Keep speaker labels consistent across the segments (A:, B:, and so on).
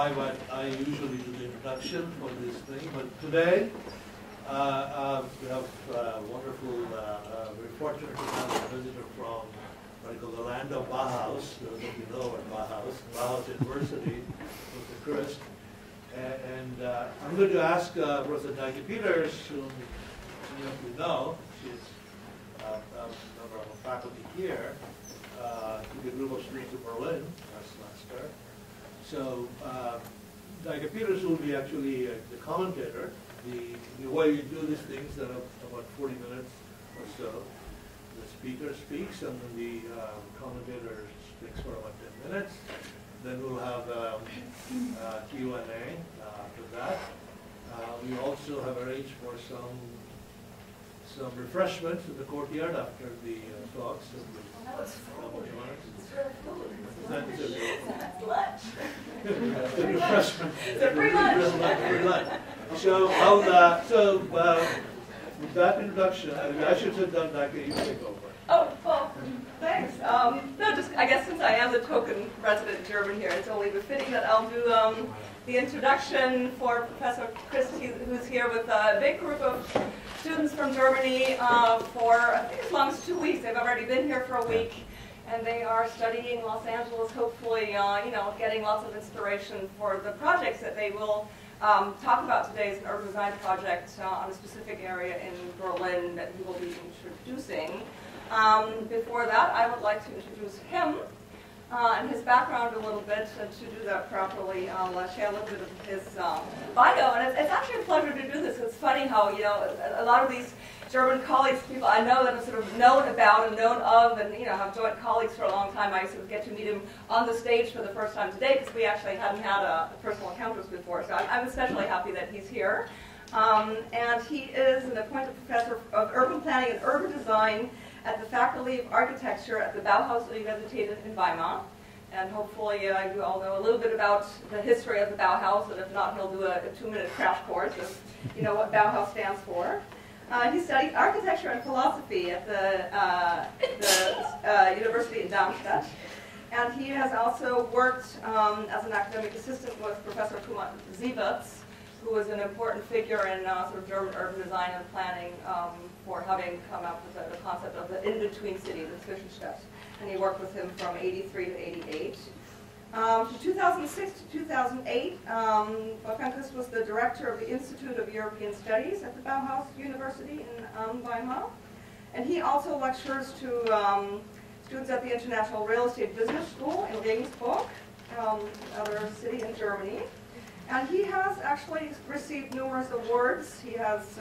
A: by what I usually do the introduction for this thing, but today we have wonderful, very fortunate to have a visitor from what I call the land of Bauhaus. Those of you know about Bauhaus-Universität, Mr. Chris. And I'm going to ask Professor Dike Peters, whom many of you know, she's a member of the faculty here, to the group of students in Berlin last semester. So Dike Peters will be actually the commentator. The way you do these things, there are about 40 minutes or so. The speaker speaks, and then the commentator speaks for about 10 minutes. Then we'll have Q&A after that. We also have arranged for some refreshments in the courtyard after the talks.
B: It's
A: lunch. The refreshment.
B: It's a free lunch.
A: So with that introduction, I should sit down back here. You take over.
B: Oh, well, thanks. No, just I guess since I am the token resident German here, it's only befitting that I'll do the introduction for Professor Christie, who's here with a big group of students from Germany for I think as long as 2 weeks. They've already been here for a week, and they are studying Los Angeles. Hopefully, getting lots of inspiration for the projects that they will talk about today. Is an urban design project on a specific area in Berlin that he will be introducing. Before that, I would like to introduce him and his background a little bit. And to do that properly, I'll share a little bit of his bio. And it's actually a pleasure to do this. It's funny how, a lot of these German colleagues, people I know that have sort of known about and known of and, have joint colleagues for a long time. I sort of get to meet him on the stage for the first time today because we actually hadn't had personal encounters before. So I'm especially happy that he's here. And he is an appointed professor of urban planning and urban design at the Faculty of Architecture at the Bauhaus-Universität in Weimar. And hopefully you all know a little bit about the history of the Bauhaus, and if not, he'll do a 2-minute crash course of what Bauhaus stands for. He studied architecture and philosophy at the University in Darmstadt. And he has also worked as an academic assistant with Professor Thomas Sieverts, who was an important figure in sort of German urban design and planning for having come up with the concept of the in-between city, the Zwischenstadt. And he worked with him from 83 to 88. From 2006 to 2008, Wolfgang Christ was the director of the Institute of European Studies at the Bauhaus-Universität in Weimar. And he also lectures to students at the International Real Estate Business School in Regensburg, another city in Germany. And he has actually received numerous awards. He has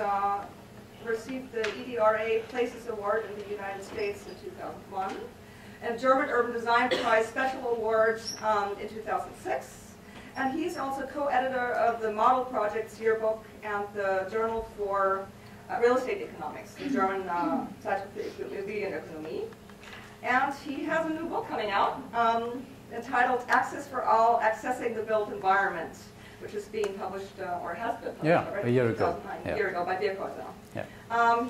B: received the EDRA Places Award in the United States in 2001, and German Urban Design Prize Special Awards in 2006. And he's also co-editor of the Model Projects Yearbook and the Journal for Real Estate Economics, the German Zeitschrift für Immobilienökonomie. And he has a new book coming out entitled Access for All, Accessing the Built Environment, which is being published, or has been published already,
C: a year ago.
B: A year ago by Bauhaus.
C: Yeah.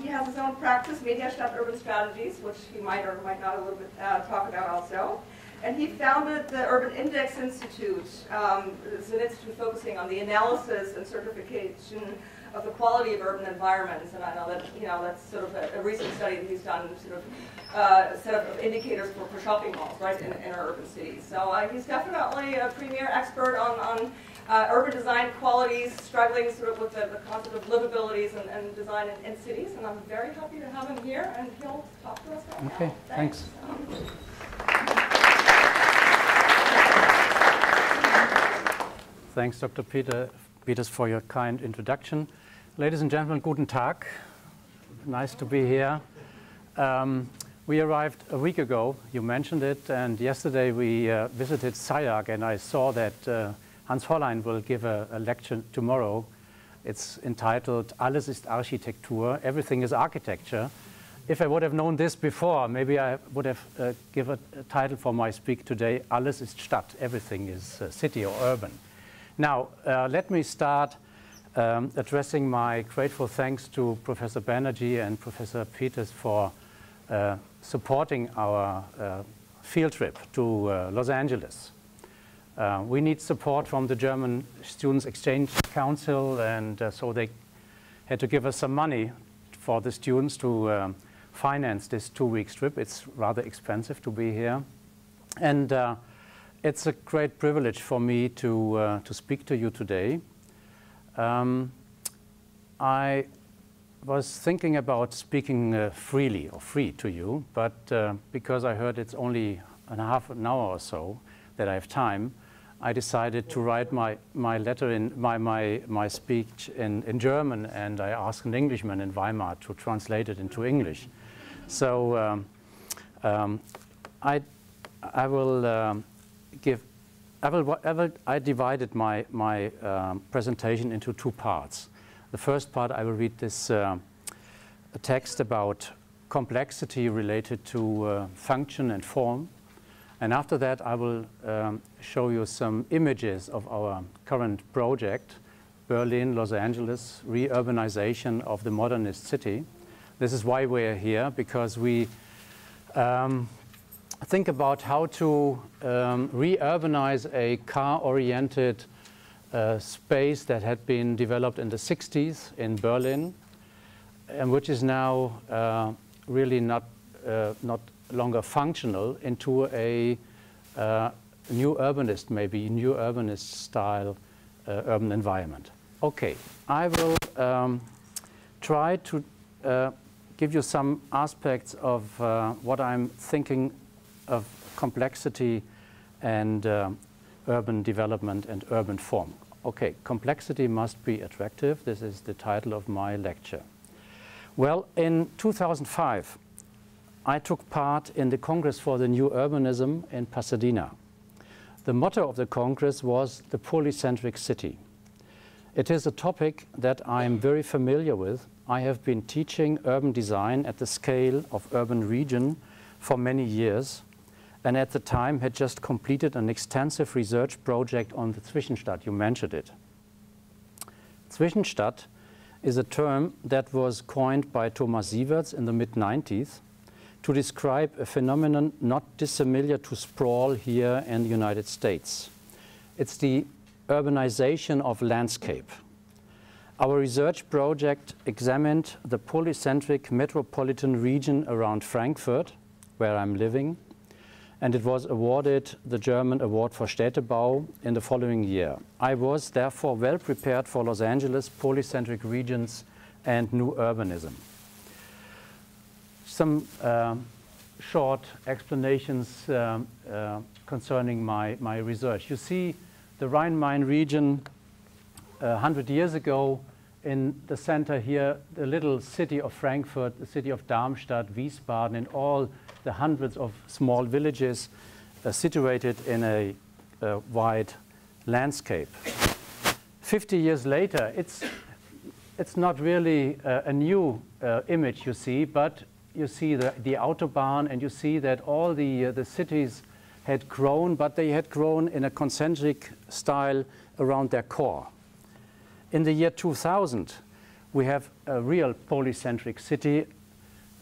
B: He has his own practice, Mediastadt Urban Strategies, which he might or might not a little bit talk about also. And he founded the Urban Index Institute. It's an institute focusing on the analysis and certification of the quality of urban environments. And I know that that's sort of a recent study that he's done, sort of a set of indicators for shopping malls, right, in our urban cities. So he's definitely a premier expert on urban design qualities, struggling sort of with the concept of livabilities and design in cities. And I'm very happy to have him here, and he'll talk to us right now.
C: Okay, thanks. Thanks, Dr. Peters, for your kind introduction. Ladies and gentlemen, guten Tag. Nice to be here. We arrived a week ago, you mentioned it, and yesterday we visited SIAC, and I saw that Hans Hollein will give a lecture tomorrow. It's entitled Alles ist Architektur, Everything is Architecture. If I would have known this before, maybe I would have given a title for my speak today, Alles ist Stadt, Everything is City or Urban. Now, let me start addressing my grateful thanks to Professor Banerjee and Professor Peters for supporting our field trip to Los Angeles. We need support from the German Students' Exchange Council, and so they had to give us some money for the students to finance this 2-week trip. It's rather expensive to be here. And it's a great privilege for me to speak to you today. I was thinking about speaking free to you, but because I heard it's only half an hour or so that I have time, I decided to write my letter in my speech in German, and I asked an Englishman in Weimar to translate it into English. So I divided my presentation into 2 parts. The first part, I will read this a text about complexity related to function and form. And after that, I will show you some images of our current project, Berlin, Los Angeles, Reurbanization of the Modernist City. This is why we're here, because we think about how to re-urbanize a car-oriented space that had been developed in the 60s in Berlin, and which is now really not longer functional, into a new urbanist style urban environment. Okay, I will try to give you some aspects of what I'm thinking of complexity and urban development and urban form. Okay, complexity must be attractive. This is the title of my lecture. Well, in 2005, I took part in the Congress for the New Urbanism in Pasadena. The motto of the Congress was the polycentric city. It is a topic that I am very familiar with. I have been teaching urban design at the scale of urban region for many years, and at the time had just completed an extensive research project on the Zwischenstadt. You mentioned it. Zwischenstadt is a term that was coined by Thomas Sieverts in the mid-90s to describe a phenomenon not dissimilar to sprawl here in the United States. It's the urbanization of landscape. Our research project examined the polycentric metropolitan region around Frankfurt, where I'm living, and it was awarded the German Award for Städtebau in the following year. I was therefore well prepared for Los Angeles, polycentric regions, and new urbanism. Some short explanations concerning my research. You see the Rhine-Main region 100 years ago. In the center here, the little city of Frankfurt, the city of Darmstadt, Wiesbaden, and all the hundreds of small villages situated in a wide landscape. 50 years later, it's not really a new image you see, but you see the Autobahn, and you see that all the cities had grown, but they had grown in a concentric style around their core. In the year 2000, we have a real polycentric city,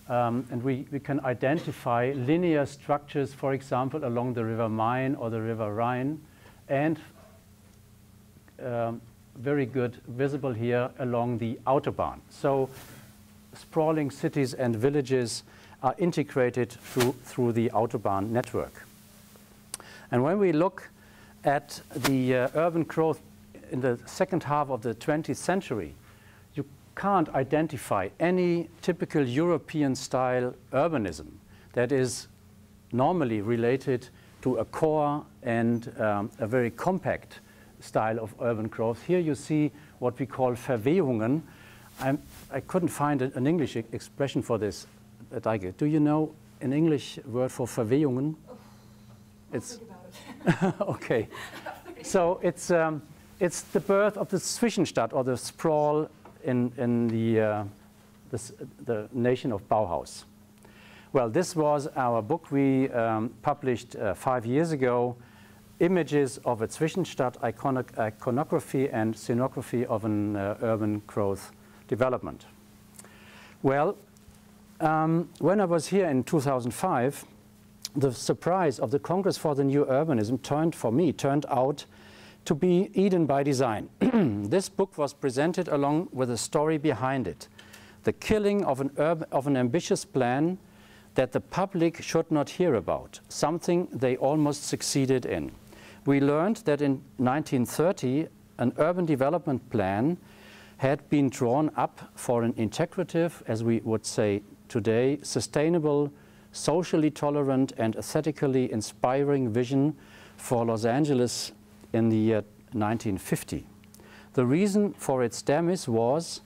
C: and we can identify linear structures, for example, along the River Main or the River Rhine, and very good visible here along the Autobahn. So sprawling cities and villages are integrated through the Autobahn network. And when we look at the urban growth in the second half of the 20th century, you can't identify any typical European-style urbanism that is normally related to a core and a very compact style of urban growth. Here you see what we call Verwehungen. I couldn't find an English expression for this that I get. Do you know an English word for Verwehungen? It's okay. So it's the birth of the Zwischenstadt, or the sprawl in the nation of Bauhaus. Well, this was our book we published 5 years ago, Images of a Zwischenstadt, Iconography and Scenography of an Urban Growth Development. Well, when I was here in 2005, the surprise of the Congress for the New Urbanism turned out to be Eden by design. This book was presented along with a story behind it. The killing of an ambitious plan that the public should not hear about, something they almost succeeded in. We learned that in 1930, an urban development plan had been drawn up for an integrative, as we would say today, sustainable, socially tolerant and aesthetically inspiring vision for Los Angeles in the year 1950. The reason for its demise was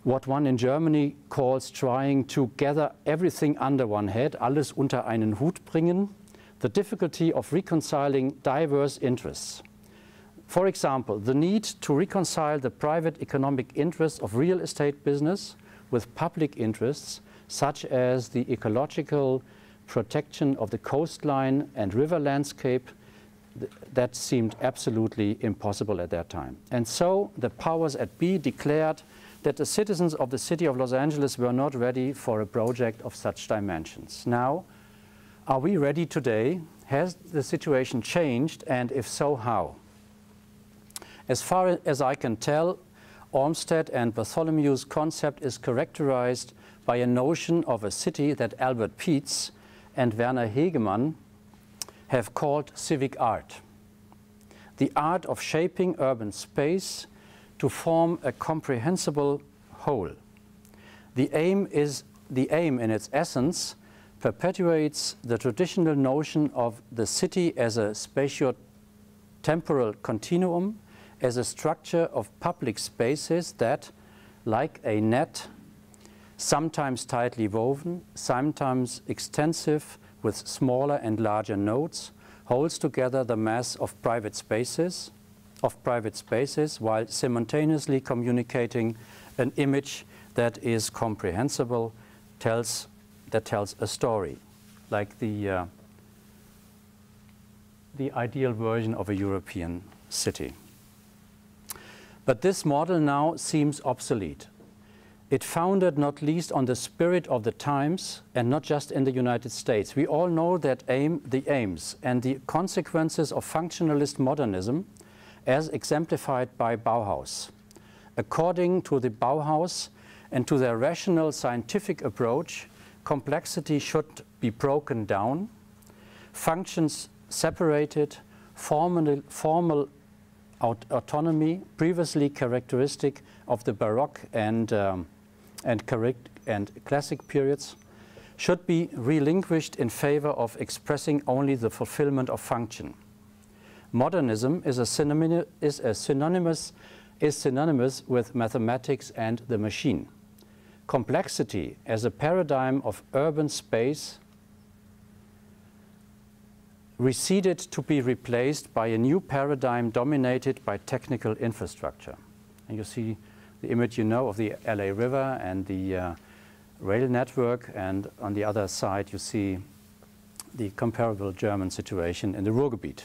C: what one in Germany calls trying to gather everything under one head, alles unter einen Hut bringen, the difficulty of reconciling diverse interests. For example, the need to reconcile the private economic interests of real estate business with public interests, such as the ecological protection of the coastline and river landscape. That seemed absolutely impossible at that time. And so the powers at be declared that the citizens of the city of Los Angeles were not ready for a project of such dimensions. Now, are we ready today? Has the situation changed, and if so, how? As far as I can tell, Olmsted and Bartholomew's concept is characterized by a notion of a city that Albert Pietz and Werner Hegemann have called civic art. The art of shaping urban space to form a comprehensible whole. The aim in its essence perpetuates the traditional notion of the city as a spatio-temporal continuum, as a structure of public spaces that, like a net, sometimes tightly woven, sometimes extensive with smaller and larger nodes, holds together the mass of private spaces while simultaneously communicating an image that is comprehensible, that tells a story, like the ideal version of a European city. But this model now seems obsolete. It founded not least on the spirit of the times, and not just in the United States. We all know that the aims and the consequences of functionalist modernism, as exemplified by Bauhaus. According to the Bauhaus and to their rational scientific approach, complexity should be broken down, functions separated, formal autonomy, previously characteristic of the Baroque and classic periods, should be relinquished in favor of expressing only the fulfillment of function. Modernism is synonymous with mathematics and the machine. Complexity as a paradigm of urban space receded to be replaced by a new paradigm dominated by technical infrastructure. And you see the image, you know, of the LA River and the rail network, and on the other side you see the comparable German situation in the Ruhrgebiet.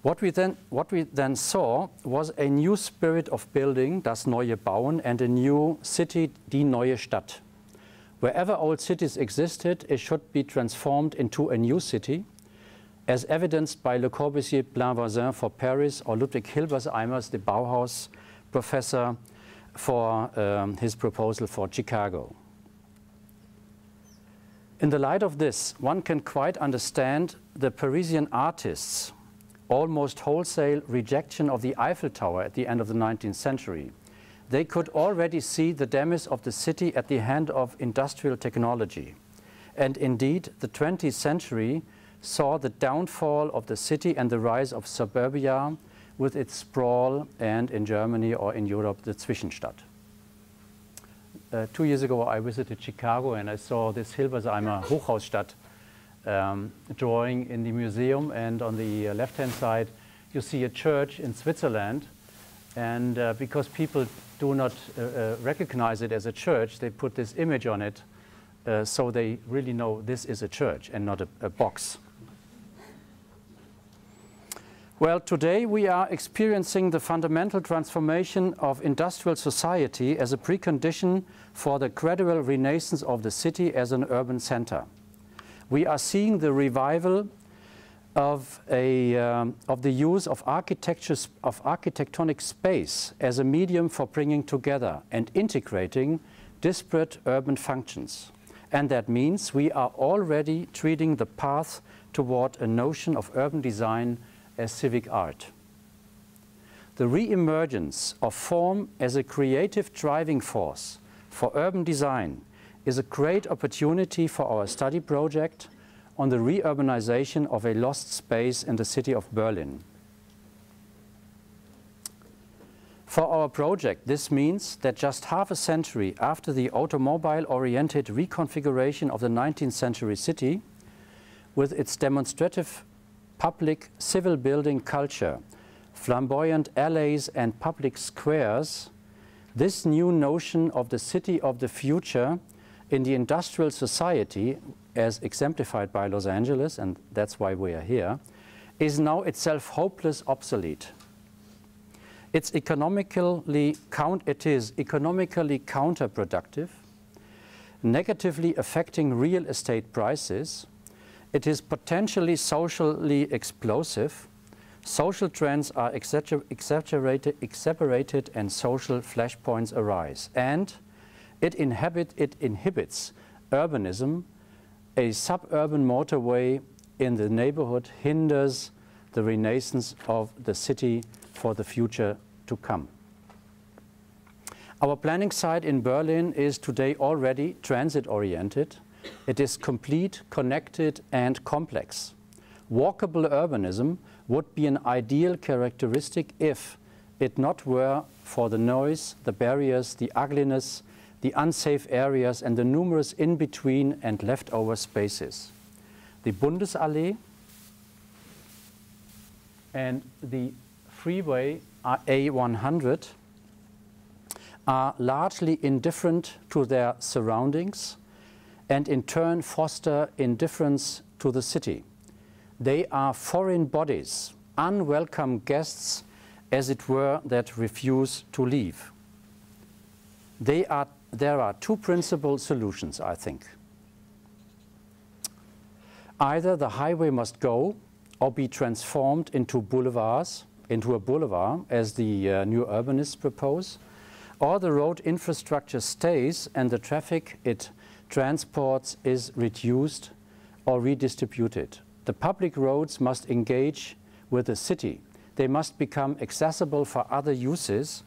C: What we then saw was a new spirit of building, das neue Bauen, and a new city, die neue Stadt. Wherever old cities existed, it should be transformed into a new city, as evidenced by Le Corbusier Plein Voisin for Paris, or Ludwig Hilberseimer's, the Bauhaus professor, for his proposal for Chicago. In the light of this, one can quite understand the Parisian artists' almost wholesale rejection of the Eiffel Tower at the end of the 19th century. They could already see the demise of the city at the hand of industrial technology. And indeed, the 20th century saw the downfall of the city and the rise of suburbia with its sprawl, and in Germany or in Europe, the Zwischenstadt. 2 years ago, I visited Chicago and I saw this Hilbersheimer Hochhausstadt drawing in the museum, and on the left-hand side you see a church in Switzerland, and because people do not recognize it as a church, they put this image on it so they really know this is a church and not a box. Well, today we are experiencing the fundamental transformation of industrial society as a precondition for the gradual renaissance of the city as an urban center. we are seeing the revival of the use of architectonic space as a medium for bringing together and integrating disparate urban functions. And that means we are already treating the path toward a notion of urban design as civic art. The re-emergence of form as a creative driving force for urban design is a great opportunity for our study project on the reurbanization of a lost space in the city of Berlin. For our project, this means that just half a century after the automobile-oriented reconfiguration of the 19th century city, with its demonstrative public civil building culture, flamboyant alleys and public squares, this new notion of the city of the future in the industrial society, as exemplified by Los Angeles, and that's why we are here, is now itself hopeless obsolete. It is economically counterproductive, negatively affecting real estate prices. It is potentially socially explosive. Social trends are exacerbated and social flashpoints arise. And it inhibits urbanism. A suburban motorway in the neighborhood hinders the renaissance of the city for the future to come. Our planning site in Berlin is today already transit-oriented. It is complete, connected, and complex. Walkable urbanism would be an ideal characteristic if it not were for the noise, the barriers, the ugliness, the unsafe areas, and the numerous in-between and leftover spaces. The Bundesallee and the freeway A100 are largely indifferent to their surroundings and in turn foster indifference to the city. They are foreign bodies, unwelcome guests, as it were, that refuse to leave. There are two principal solutions, I think. Either the highway must go or be transformed into boulevards, into a boulevard, as the new urbanists propose, or the road infrastructure stays and the traffic it transports is reduced or redistributed. The public roads must engage with the city. They must become accessible for other uses,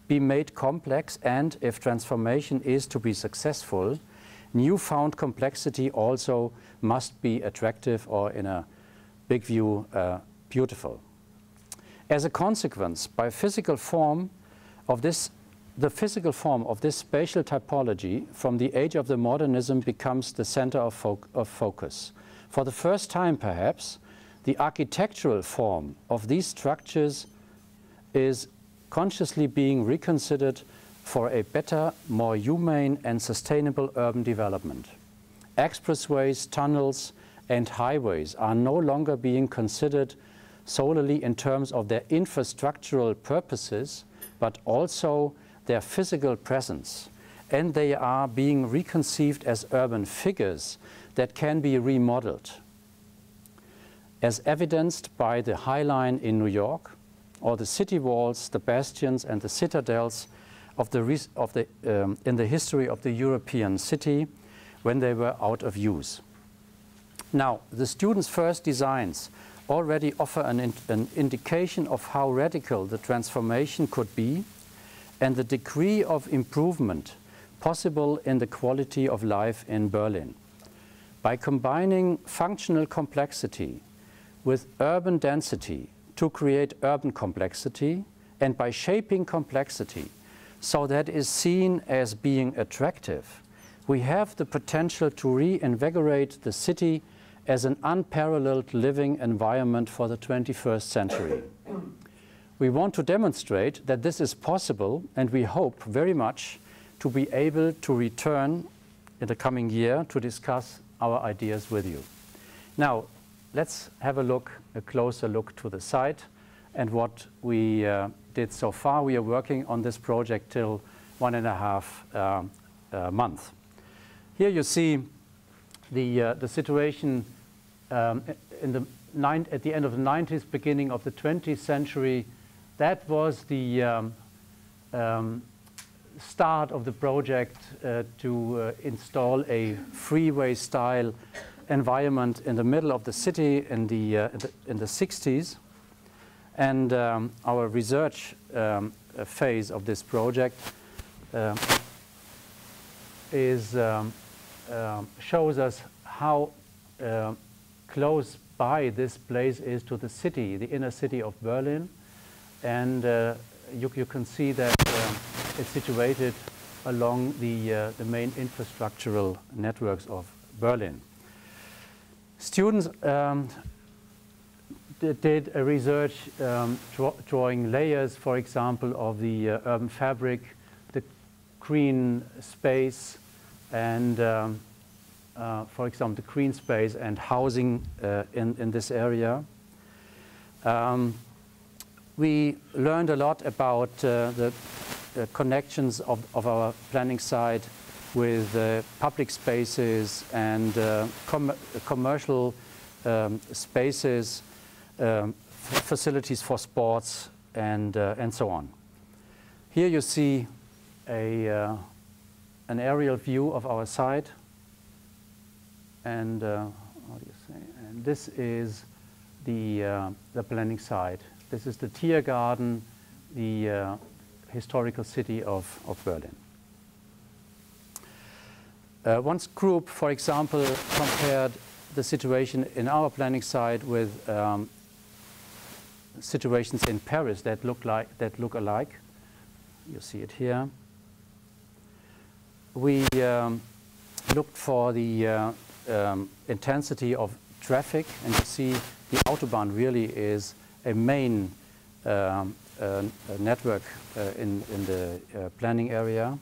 C: be made complex, and if transformation is to be successful, newfound complexity also must be attractive or, in a big view, beautiful. As a consequence, the physical form of this spatial typology from the age of the modernism becomes the center of focus. For the first time, perhaps, the architectural form of these structures is consciously being reconsidered for a better, more humane and sustainable urban development. Expressways, tunnels, and highways are no longer being considered solely in terms of their infrastructural purposes, but also their physical presence. And they are being reconceived as urban figures that can be remodeled, as evidenced by the High Line in New York, or the city walls, the bastions, and the citadels in the history of the European city when they were out of use. Now, the students' first designs already offer an indication of how radical the transformation could be and the degree of improvement possible in the quality of life in Berlin. By combining functional complexity with urban density to create urban complexity, and by shaping complexity so that it is seen as being attractive, we have the potential to reinvigorate the city as an unparalleled living environment for the 21st century. We want to demonstrate that this is possible, and we hope very much to be able to return in the coming year to discuss our ideas with you. Now, let's have a closer look to the site and what we did so far. We are working on this project till 1.5 months. Here you see the situation at the end of the 90s, beginning of the 20th century, that was the start of the project to install a freeway-style environment in the middle of the city in the 60s. And our research phase of this project shows us how close by this place is to the city, the inner city of Berlin. And you can see that it's situated along the main infrastructural networks of Berlin. Students did a research drawing layers, for example, of the urban fabric, the green space, and for example, the green space and housing in this area. We learned a lot about the connections of our planning site with public spaces and commercial spaces, facilities for sports, and so on. Here you see an aerial view of our site, and how do you say? And this is the planning site. This is the Tiergarten, the historical city of Berlin. One group, for example, compared the situation in our planning site with situations in Paris that look alike. You see it here. We looked for the intensity of traffic, and you see the Autobahn really is a main network in the planning area.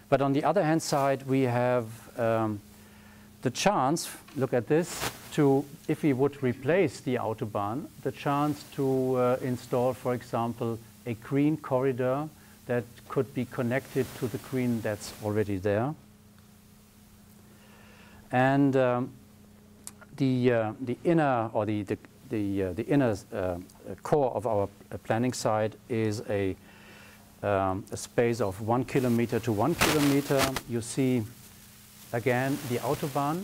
C: But on the other hand side, we have the chance, look at this, to, if we would replace the Autobahn, the chance to install, for example, a green corridor that could be connected to the green that's already there. And the inner, or the inner core of our planning site is a space of 1 kilometer to 1 kilometer. You see again the Autobahn,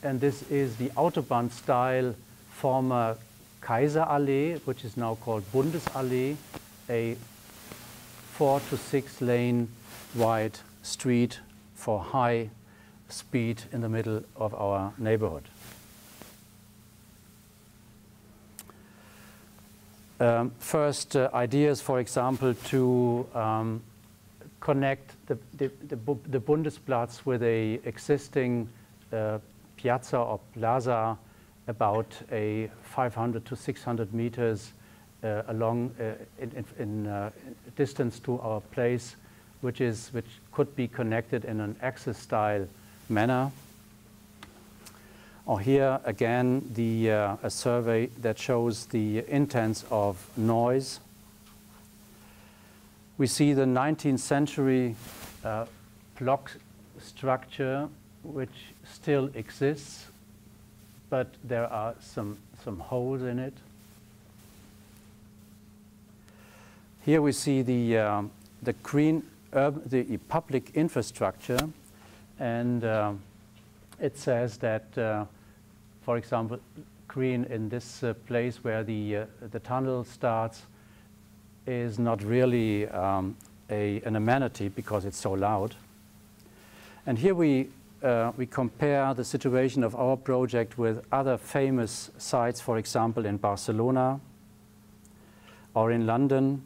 C: and this is the Autobahn-style former Kaiserallee, which is now called Bundesallee, a 4 to 6 lane wide street for high speed in the middle of our neighborhood. First ideas, for example, to connect the Bundesplatz with a existing piazza or plaza about a 500 to 600 meters along in distance to our place, which could be connected in an axis-style manner. Or here again, a survey that shows the intensity of noise. We see the 19th century block structure, which still exists, but there are some holes in it. Here we see the green the public infrastructure, and it says that, for example, green in this place where the tunnel starts is not really an amenity because it's so loud. And here we compare the situation of our project with other famous sites, for example, in Barcelona, or in London,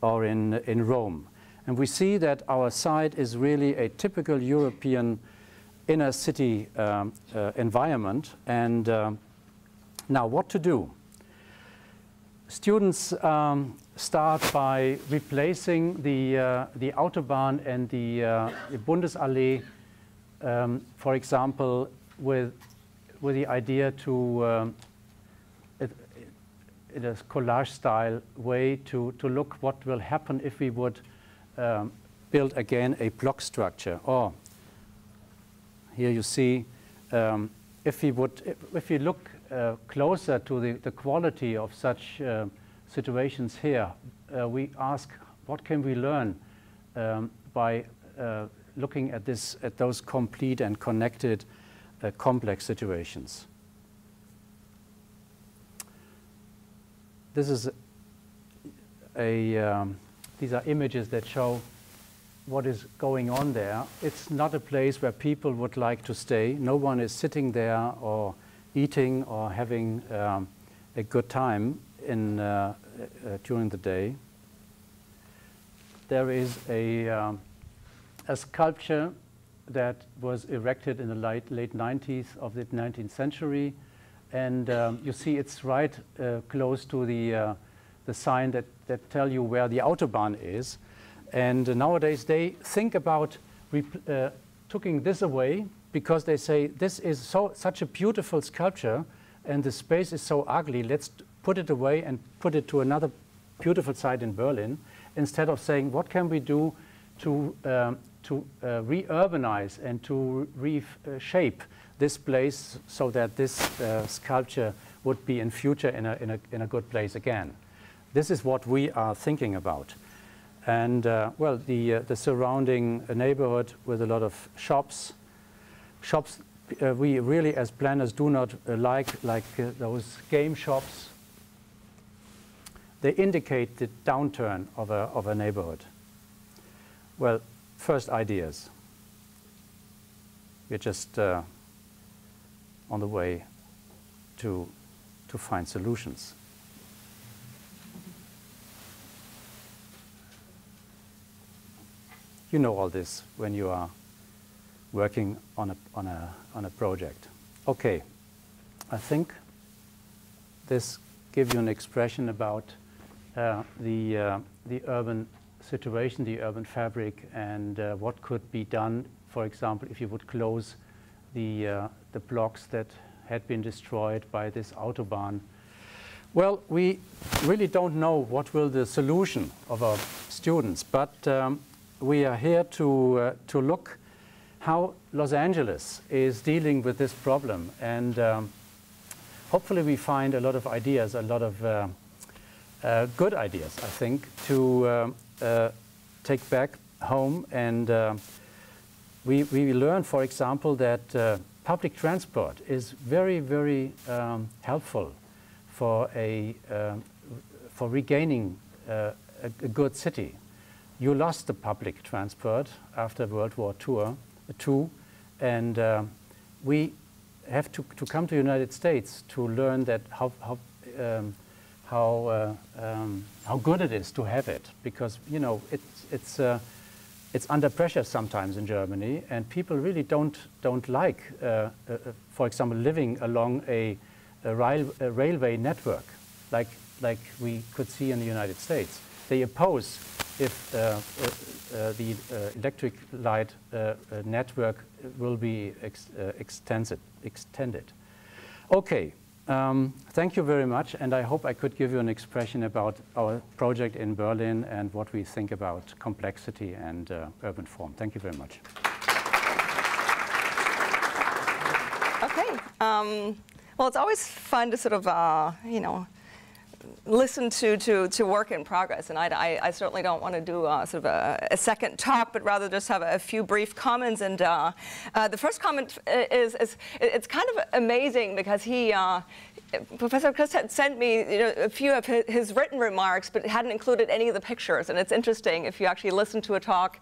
C: or in Rome. And we see that our site is really a typical European inner city environment. And now what to do? Students start by replacing the Autobahn and the Bundesallee, for example, with the idea to in a collage-style way to look what will happen if we would build again a block structure. Or Here you see, if we look closer to the quality of such situations here, we ask, what can we learn by looking at those complete and connected complex situations? This is these are images that show what is going on there. It's not a place where people would like to stay. No one is sitting there or eating or having a good time during the day. There is a sculpture that was erected in the late 90s of the 19th century, and you see it's right close to the sign that tell you where the Autobahn is. And nowadays they think about taking this away because they say this is such a beautiful sculpture and the space is so ugly, let's put it away and put it to another beautiful site in Berlin, instead of saying what can we do to re-urbanize and to reshape this place so that this sculpture would be in future in a good place again. This is what we are thinking about. And well, the surrounding neighborhood with a lot of shops. We really, as planners, do not like those game shops. They indicate the downturn of a neighborhood. Well, first ideas. We're just on the way to find solutions. You know all this when you are working on a project. Okay, I think this gives you an expression about the urban situation, the urban fabric, and what could be done. For example, if you would close the blocks that had been destroyed by this Autobahn. Well, we really don't know what will the solution of our students, but we are here to look how Los Angeles is dealing with this problem, and hopefully we find a lot of ideas, a lot of good ideas, I think, to take back home. And we learn, for example, that public transport is very, very helpful for regaining a good city. You lost the public transport after World War II, and we have to come to the United States to learn that how good it is to have it, because you know it's under pressure sometimes in Germany, and people really don't like, for example, living along a railway network like we could see in the United States. They oppose if the electric light network will be extended. Okay, thank you very much, and I hope I could give you an expression about our project in Berlin and what we think about complexity and urban form. Thank you very much.
B: Okay. Well, it's always fun to sort of, you know, listen to work in progress, and I certainly don't want to do sort of a second talk, but rather just have a few brief comments. And the first comment is it's kind of amazing because Professor Christ had sent me a few of his written remarks, but hadn't included any of the pictures. And it's interesting, if you actually listen to a talk,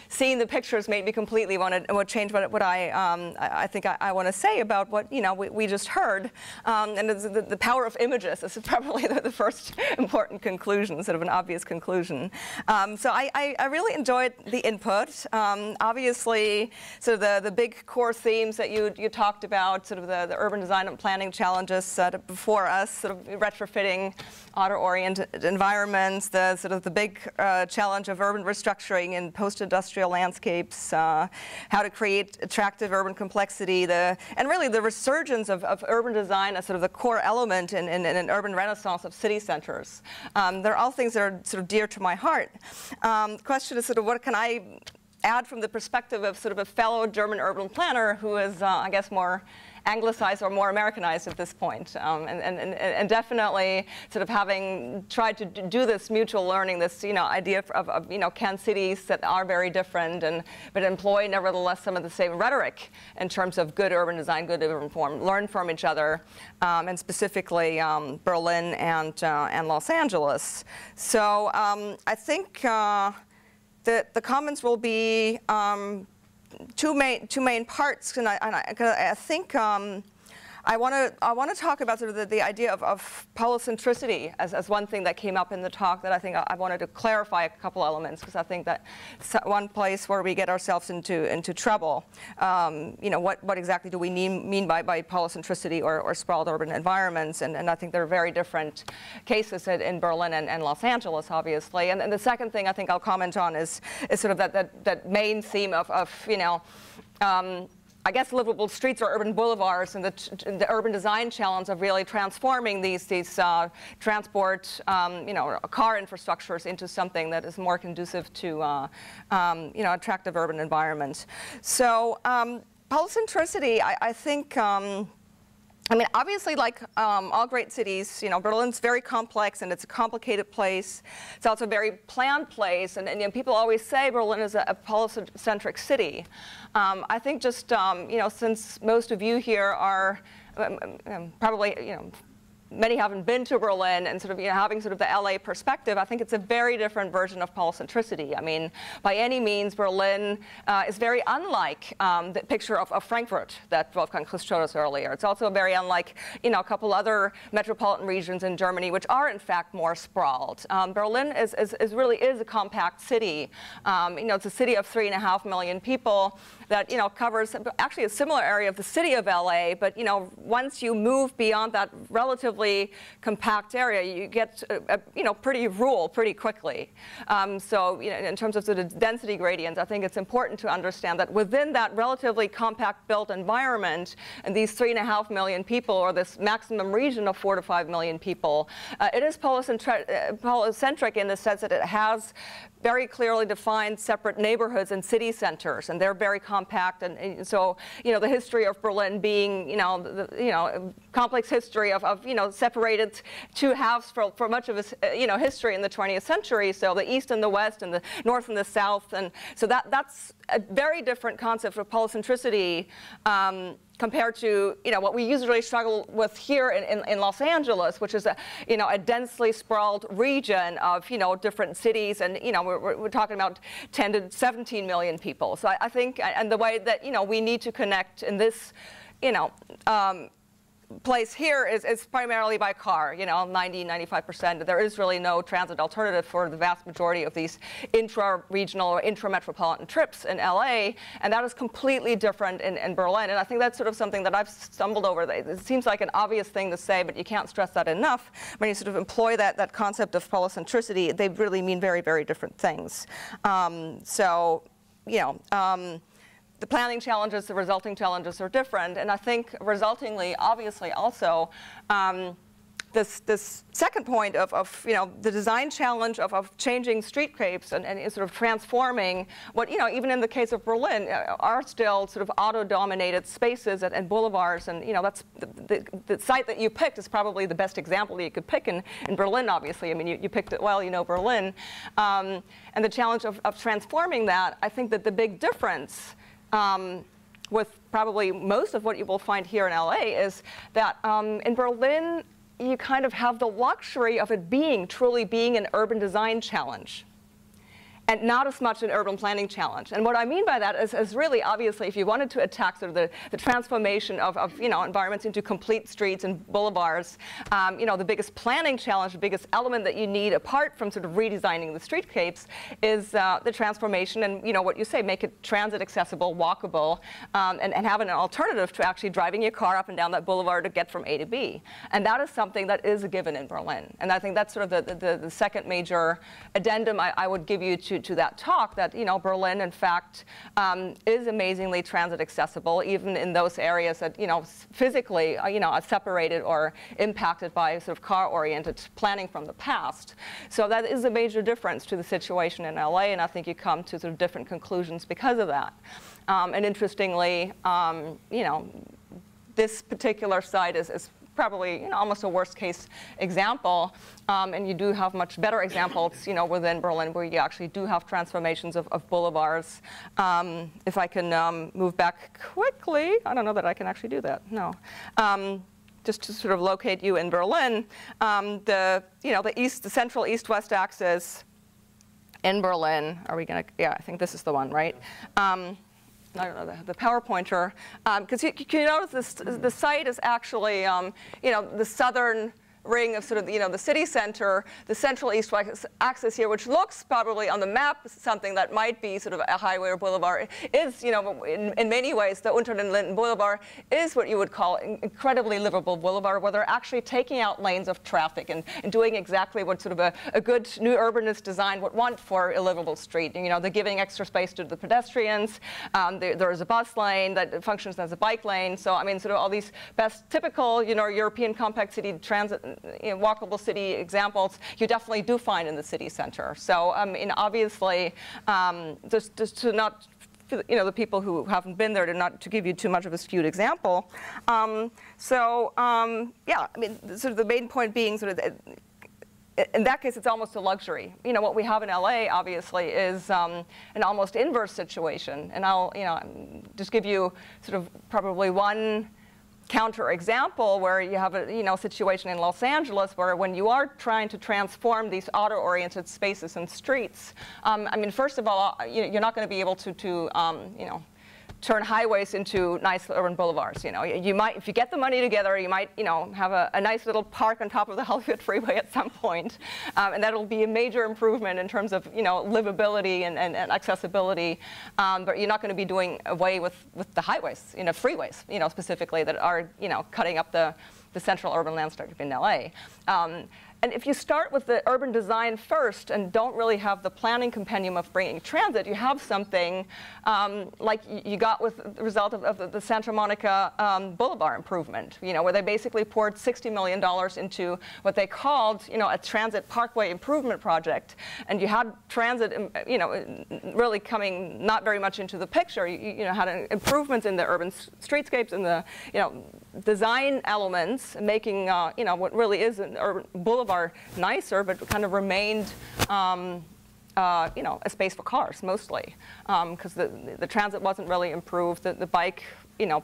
B: seeing the pictures made me completely want to change what I think I want to say about what we just heard. And the power of images is probably the first important conclusion, sort of an obvious conclusion. So I really enjoyed the input. Obviously, sort of the big core themes that you talked about, sort of the urban design and planning challenges before us, sort of retrofitting auto-oriented environments, the big challenge of urban restructuring in post-industrial landscapes, how to create attractive urban complexity, and really the resurgence of urban design as sort of the core element in an urban renaissance of city centers. They're all things that are sort of dear to my heart. The question is sort of what can I add from the perspective of sort of a fellow German urban planner who is, I guess, more anglicized or more Americanized at this point, and definitely sort of having tried to do this mutual learning, this idea of can cities that are very different but employ nevertheless some of the same rhetoric in terms of good urban design, good urban form, learn from each other, and specifically Berlin and Los Angeles. So I think the comments will be two main parts, and I think I want to talk about sort of the idea of polycentricity as one thing that came up in the talk that I think I wanted to clarify a couple elements, because I think that one place where we get ourselves into trouble. What exactly do we mean by polycentricity or sprawled urban environments? And I think there are very different cases in Berlin and Los Angeles, obviously. And the second thing I think I'll comment on is sort of that main theme of I guess livable streets or urban boulevards, and the urban design challenge of really transforming these transport, car infrastructures into something that is more conducive to, attractive urban environments. So polycentricity, I think. Obviously, like all great cities, Berlin's very complex and it's a complicated place. It's also a very planned place, and people always say Berlin is a polycentric city. I think just since most of you here are probably many haven't been to Berlin, and sort of having sort of the LA perspective, I think it's a very different version of polycentricity. I mean, by any means, Berlin is very unlike the picture of Frankfurt that Wolfgang Christ showed us earlier. It's also very unlike a couple other metropolitan regions in Germany, which are in fact more sprawled. Berlin is really a compact city. It's a city of 3.5 million people that covers actually a similar area of the city of LA, but once you move beyond that relatively compact area, you get pretty rural pretty quickly. So in terms of sort of density gradients, I think it's important to understand that within that relatively compact built environment and these 3.5 million people, or this maximum region of 4 to 5 million people, it is polycentric in the sense that it has very clearly defined separate neighborhoods and city centers, and they're very compact. And so, the history of Berlin being, the complex history of separated two halves for much of its, history in the 20th century. So the East and the West, and the North and the South, and so that's a very different concept of polycentricity. Compared to what we usually struggle with here in Los Angeles, which is a densely sprawled region of different cities, and we're talking about 10 to 17 million people. So I think, and the way that we need to connect in this place here is primarily by car, 90–95%. There is really no transit alternative for the vast majority of these intra-regional or intra-metropolitan trips in LA, and that is completely different in Berlin. And I think that's sort of something that I've stumbled over. It seems like an obvious thing to say, but you can't stress that enough. When you sort of employ that concept of polycentricity, they really mean very, very different things. The planning challenges, the resulting challenges are different, and I think resultingly, obviously, also this second point of the design challenge of changing streetscapes and sort of transforming what even in the case of Berlin are still sort of auto-dominated spaces and boulevards, and that's the site that you picked is probably the best example that you could pick in Berlin. Obviously, I mean you picked it well, Berlin, and the challenge of transforming that. I think that the big difference with probably most of what you will find here in LA is that in Berlin, you kind of have the luxury of it truly being an urban design challenge, and not as much an urban planning challenge. And what I mean by that is really, obviously, if you wanted to attack sort of the transformation of environments into complete streets and boulevards, the biggest planning challenge, the biggest element that you need apart from sort of redesigning the streetscapes is the transformation and, what you say, make it transit accessible, walkable, and have an alternative to actually driving your car up and down that boulevard to get from A to B. And that is something that is a given in Berlin. And I think that's sort of the second major addendum I would give you to to that talk that, Berlin, in fact, is amazingly transit accessible, even in those areas that, physically, are separated or impacted by sort of car-oriented planning from the past. So that is a major difference to the situation in LA, and I think you come to sort of different conclusions because of that. And interestingly, this particular site is probably almost a worst case example, and you do have much better examples within Berlin where you actually do have transformations of boulevards. If I can move back quickly, I don't know that I can actually do that, no. Just to sort of locate you in Berlin, the central east-west axis in Berlin, are we gonna, yeah, I think this is the one, right? I don't know, the PowerPointer, because you notice the site is actually, the southern ring of sort of, the city center, the central east-west axis here, which looks probably on the map something that might be sort of a highway or boulevard, is, in many ways, the Unter den Linden Boulevard is what you would call incredibly livable boulevard, where they're actually taking out lanes of traffic and doing exactly what sort of a good new urbanist design would want for a livable street. They're giving extra space to the pedestrians. There is a bus lane that functions as a bike lane. So, I mean, sort of all these best typical, European compact city transit, walkable city examples you definitely do find in the city center. So, I mean, obviously, just to not, the people who haven't been there, to give you too much of a skewed example. Yeah, I mean, sort of the main point being sort of, in that case, it's almost a luxury. What we have in LA, obviously, is an almost inverse situation. And I'll, just give you sort of probably one counter example where you have a situation in Los Angeles where when you are trying to transform these auto-oriented spaces and streets, I mean, first of all, you're not going to be able to turn highways into nice urban boulevards. You might, if you get the money together, you might, have a nice little park on top of the Hollywood freeway at some point, and that'll be a major improvement in terms of, livability and accessibility. But you're not going to be doing away with the highways, freeways, specifically that are, cutting up the central urban landscape in LA. And if you start with the urban design first and don't really have the planning compendium of bringing transit, you have something like you got with the result of the Santa Monica Boulevard improvement, where they basically poured $60 million into what they called, a transit parkway improvement project. And you had transit, really coming not very much into the picture. You had improvements in the urban streetscapes and the, design elements, making, what really is an urban boulevard nicer, but kind of remained, a space for cars mostly, because the transit wasn't really improved. The bike,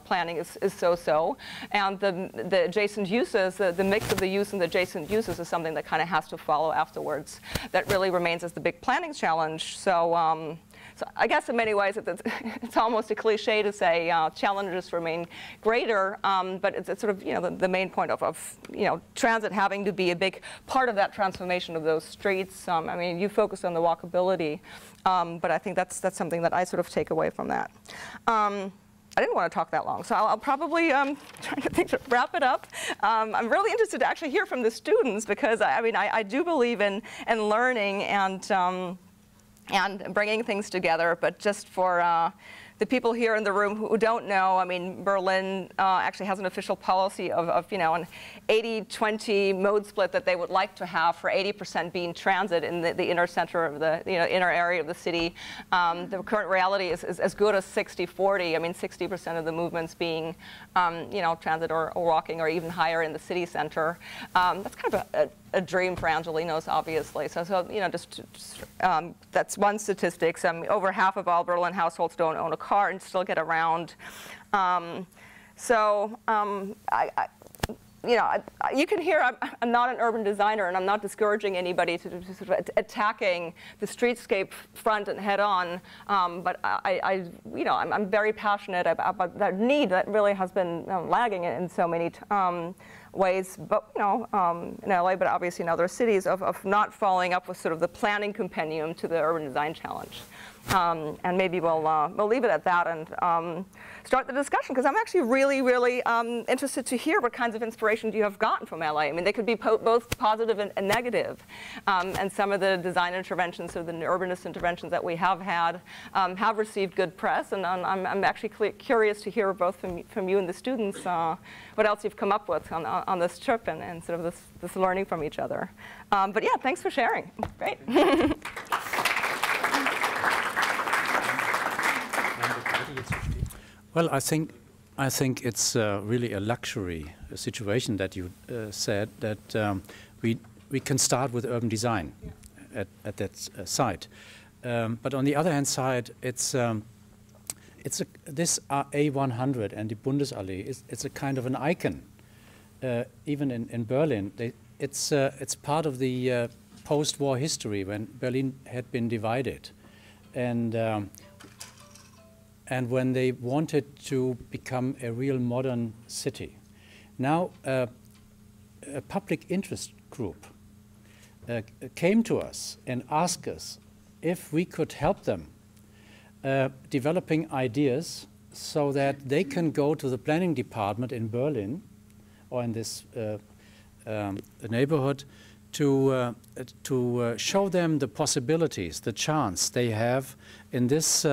B: planning is so-so, and the adjacent uses, the mix of the use and the adjacent uses is something that kind of has to follow afterwards. That really remains as the big planning challenge. So. So I guess in many ways it's almost a cliche to say challenges remain greater, but it's sort of the main point of transit having to be a big part of that transformation of those streets. I mean, you focus on the walkability, but I think that's something that I sort of take away from that. I didn't want to talk that long, so I'll probably try to think to wrap it up. I'm really interested to actually hear from the students because I do believe in learning and bringing things together, but just for the people here in the room who don't know, I mean, Berlin actually has an official policy of an 80-20 mode split that they would like to have for 80% being transit in the inner center of the inner area of the city. The current reality is as good as 60-40. I mean, 60% of the movements being transit or walking, or even higher in the city center. That's kind of a dream for Angelenos, obviously. So that's one statistic. Over half of all Berlin households don't own a car and still get around. You can hear I'm not an urban designer, and I'm not discouraging anybody to sort of attacking the streetscape front and head on. But I'm very passionate about that need that really has been lagging in so many ways, but in LA, but obviously in other cities, of not following up with sort of the planning compendium to the urban design challenge. And maybe we'll leave it at that and start the discussion, because I'm actually really interested to hear what kinds of inspiration you have gotten from LA. I mean, they could be both positive and negative. And some of the design interventions or the urbanist interventions that we have had have received good press. And I'm actually curious to hear both from you and the students what else you've come up with on this trip and sort of this learning from each other. But yeah, thanks for sharing. Great.
C: Well, I think it's really a luxury situation that you said that we can start with urban design at that site. But on the other hand side, this A100 and the Bundesallee it's a kind of an icon. Even in Berlin, it's part of the post-war history when Berlin had been divided, and when they wanted to become a real modern city. Now, a public interest group came to us and asked us if we could help them developing ideas so that they can go to the planning department in Berlin or in this neighborhood to show them the possibilities, the chance they have in this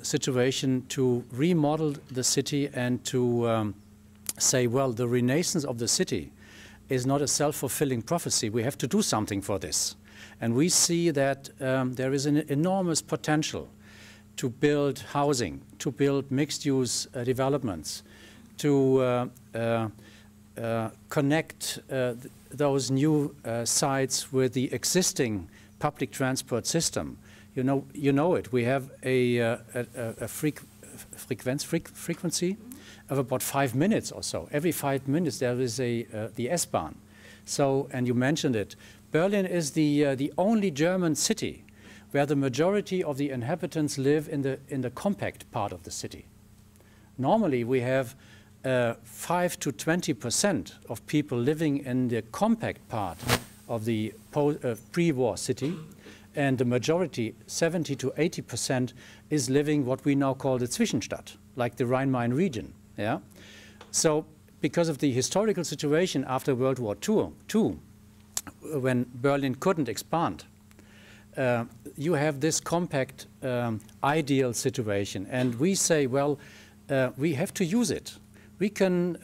C: situation to remodel the city and to say, well, the renaissance of the city is not a self-fulfilling prophecy. We have to do something for this. And we see that there is an enormous potential to build housing, to build mixed-use developments, to connect those new sites with the existing public transport system. You know it. We have a frequency of about 5 minutes or so. Every 5 minutes there is the S-Bahn. So, and you mentioned it, Berlin is the only German city where the majority of the inhabitants live in the compact part of the city. Normally we have 5 to 20% of people living in the compact part of the pre-war city. And the majority, 70 to 80%, is living what we now call the Zwischenstadt, like the Rhine-Main region. Yeah? So because of the historical situation after World War II, when Berlin couldn't expand, you have this compact ideal situation. And we say, well, we have to use it. We can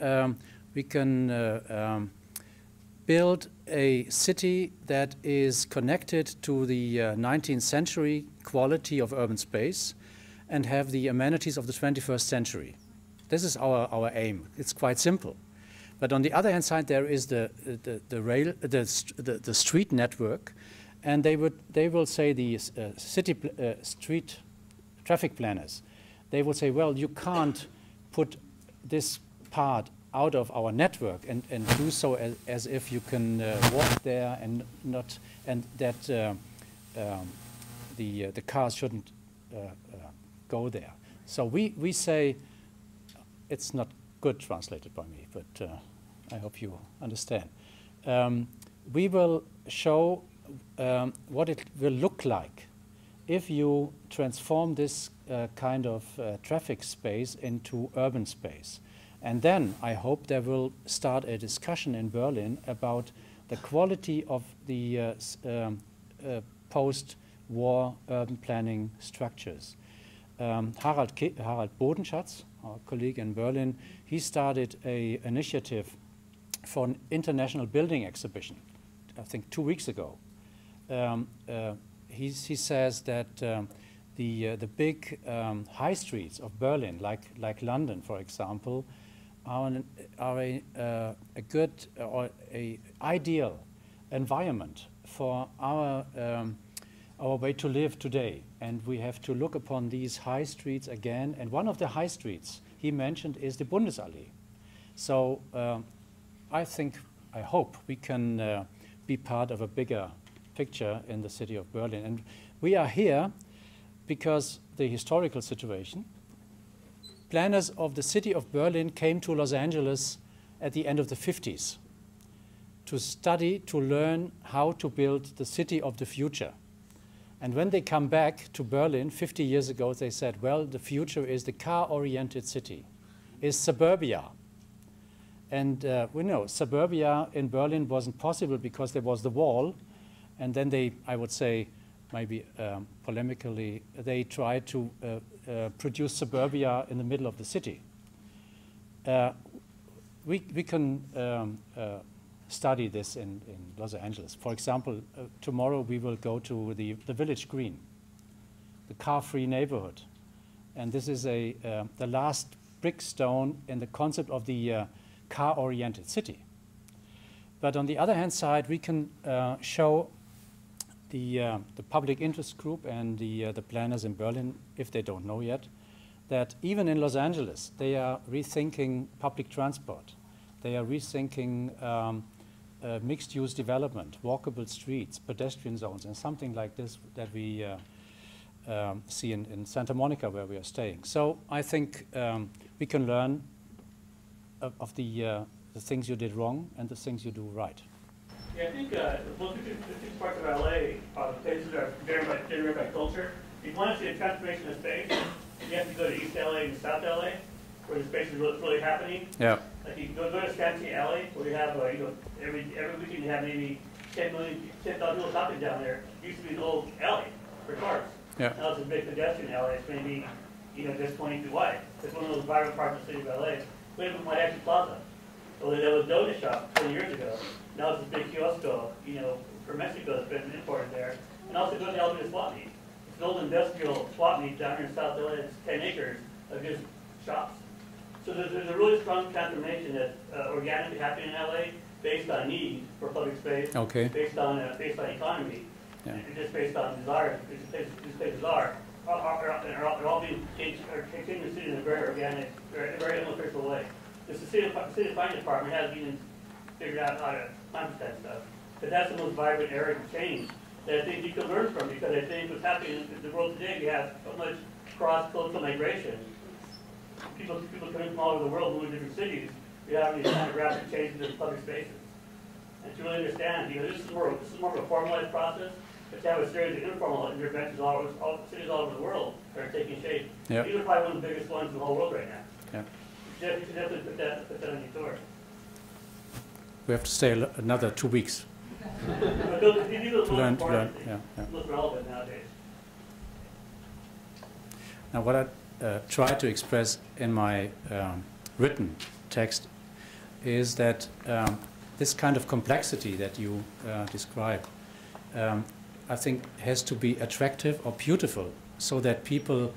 C: build a city that is connected to the 19th century quality of urban space and have the amenities of the 21st century. This is our aim. It's quite simple. But on the other hand side, there is the street network, and they will say the street traffic planners, they will say, well, you can't put this part out of our network and do so as if you can walk there and that the cars shouldn't go there. So we say, it's not good translated by me, but I hope you understand. We will show what it will look like if you transform this kind of traffic space into urban space. And then I hope there will start a discussion in Berlin about the quality of the post-war urban planning structures. Harald Bodenschatz, our colleague in Berlin, he started an initiative for an international building exhibition, I think 2 weeks ago. He says that the big high streets of Berlin, like London, for example, are a good or a ideal environment for our way to live today. And we have to look upon these high streets again. And one of the high streets he mentioned is the Bundesallee. So I hope we can be part of a bigger picture in the city of Berlin. And we are here because the historical situation. Planners of the city of Berlin came to Los Angeles at the end of the 50s to study, to learn how to build the city of the future. And when they come back to Berlin 50 years ago, they said, well, the future is the car-oriented city, is suburbia. And we know suburbia in Berlin wasn't possible because there was the wall. And then they, I would say, maybe polemically, they tried to produce suburbia in the middle of the city. We can study this in Los Angeles. For example, tomorrow we will go to the Village Green, the car-free neighborhood. And this is the last brick stone in the concept of the car-oriented city. But on the other hand side, we can show the public interest group and the planners in Berlin, if they don't know yet, that even in Los Angeles, they are rethinking public transport. They are rethinking mixed-use development, walkable streets, pedestrian zones, and something like this that we see in Santa Monica, where we are staying. So I think we can learn of the things you did wrong and the things you do right.
D: Yeah, I think the two parts of LA are the places that are generated by culture. If you want to see a transformation of space, you have to go to East LA and South LA, where the space is really happening. Yeah. Like you go to Scanty Alley, where you have every weekend you have maybe 10,000 people shopping down there. It used to be an old alley for cars. Yeah. Now it's a big pedestrian alley. It's maybe just 20 feet wide. It's one of those vibrant parts of the city of LA. We have White Action Plaza. So there was a donut shop 20 years ago. Now it's this big kiosco, for Mexico that's been imported there. And also go to the Alameda swap meet. It's an old industrial swap meet down here in South LA. It's 10 acres of just shops. So there's a really strong transformation that's organically happening in LA based on need for public space, based on economy, and just based on desire. These places are all being changed, or continuing to see in a very organic, very unofficial way. The city planning department hasn't even figured out how to plan that stuff. But that's the most vibrant area of change that I think you can learn from, because I think what's happening in the world today, we have so much cross-cultural migration. People coming from all over the world, moving to different cities. We have these kind of rapid changes in public spaces. And to really understand, this is more of a formalized process, but to have a series of informal interventions all cities all over the world that are taking shape. Yep. These are probably one of the biggest ones in the whole world right now. Yep. You should definitely put that on your tour.
C: We have to stay another 2 weeks.
D: to learn.
C: Yeah.
D: Most relevant nowadays.
C: Now, what I try to express in my written text is that this kind of complexity that you describe, I think, has to be attractive or beautiful, so that people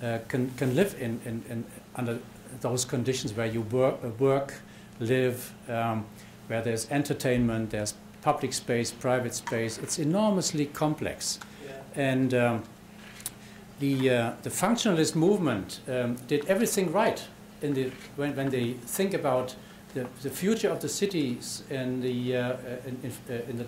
C: can live in under those conditions where you work, live, where there's entertainment, there's public space, private space. It's enormously complex. Yeah. And the functionalist movement did everything right when they think about the future of the cities in the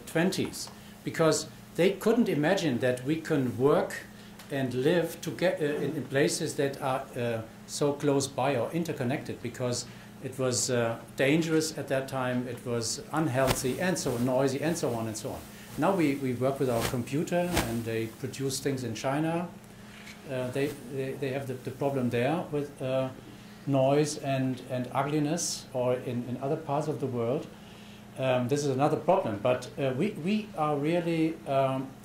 C: 20s, because they couldn't imagine that we can work and live in places that are so close by or interconnected, because it was dangerous at that time, it was unhealthy and so noisy and so on and so on. Now we work with our computer and they produce things in China. They have the problem there with noise and ugliness, or in other parts of the world. This is another problem, but we are really,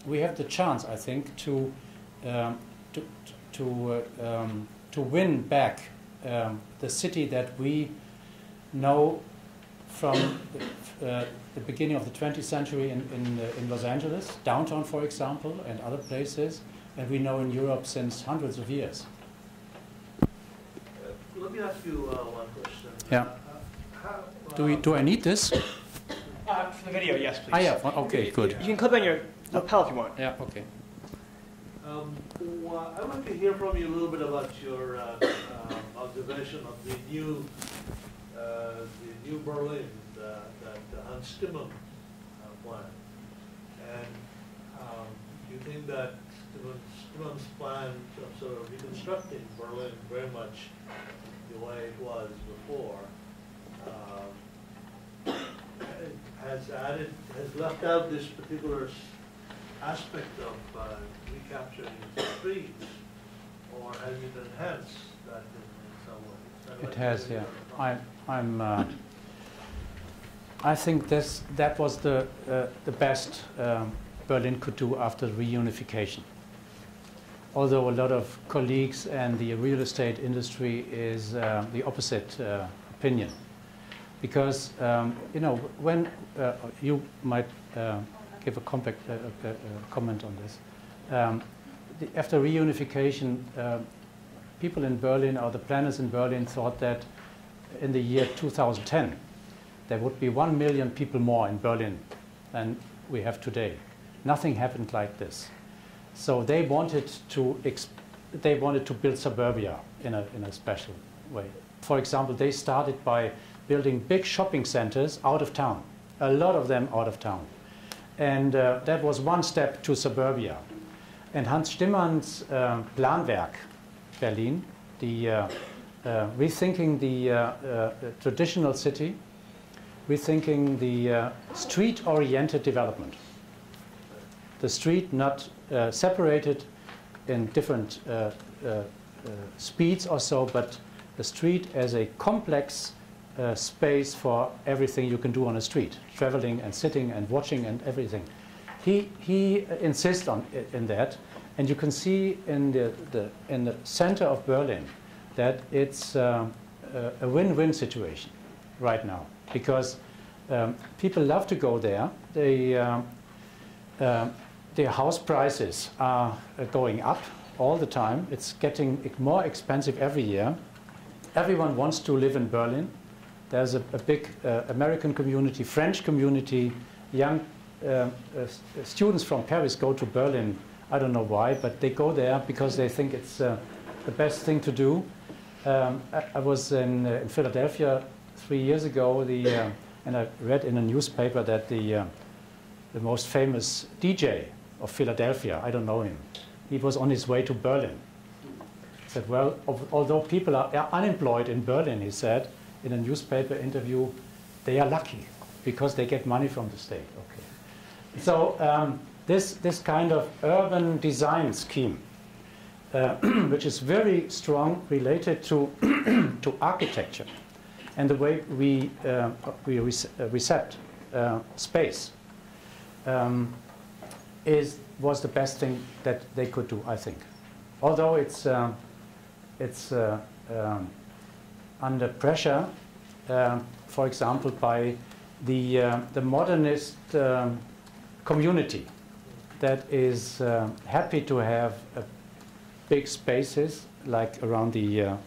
C: we have the chance, I think, to win back the city that we know from the beginning of the 20th century in Los Angeles, downtown, for example, and other places, and we know in Europe since hundreds of years.
A: Let me ask you one question.
C: Yeah. Do I need this?
E: For the video, yes, please.
C: Ah, yeah. Okay, good.
E: You can clip on your lapel if you want.
C: Yeah. Okay.
A: Well, I'd like to hear from you a little bit about your observation of the new Berlin, the Hans Timman plan. And do you think that Timman's plan of sort of reconstructing Berlin very much the way it was before has left out this particular aspect of recapturing streets, or has it enhanced that in some way?
C: It has, yeah. I think that was the best Berlin could do after reunification. Although a lot of colleagues and the real estate industry is the opposite opinion. Because, you know, when you might give a comment on this. After reunification, people in Berlin, or the planners in Berlin, thought that in the year 2010, there would be 1 million people more in Berlin than we have today. Nothing happened like this. So they wanted to build suburbia in a special way. For example, they started by building big shopping centers out of town, a lot of them out of town. And that was one step to suburbia. And Hans Stimmann's Planwerk Berlin, rethinking the traditional city, rethinking the street-oriented development. The street not separated in different speeds or so, but the street as a complex space for everything you can do on a street, traveling and sitting and watching and everything. He insists in that, and you can see in the center of Berlin that it's a win-win situation right now, because people love to go there. The house prices are going up all the time. It's getting more expensive every year. Everyone wants to live in Berlin. There's a big American community, French community. Young students from Paris go to Berlin. I don't know why, but they go there because they think it's the best thing to do. I was in Philadelphia 3 years ago, and I read in a newspaper that the most famous DJ of Philadelphia, I don't know him, he was on his way to Berlin. He said, well, although people are unemployed in Berlin, he said, in a newspaper interview, they are lucky because they get money from the state. Okay. So this kind of urban design scheme, which is very strong related to to architecture and the way we recept space, was the best thing that they could do, I think. Although it's under pressure, for example, by the modernist community that is happy to have big spaces like around the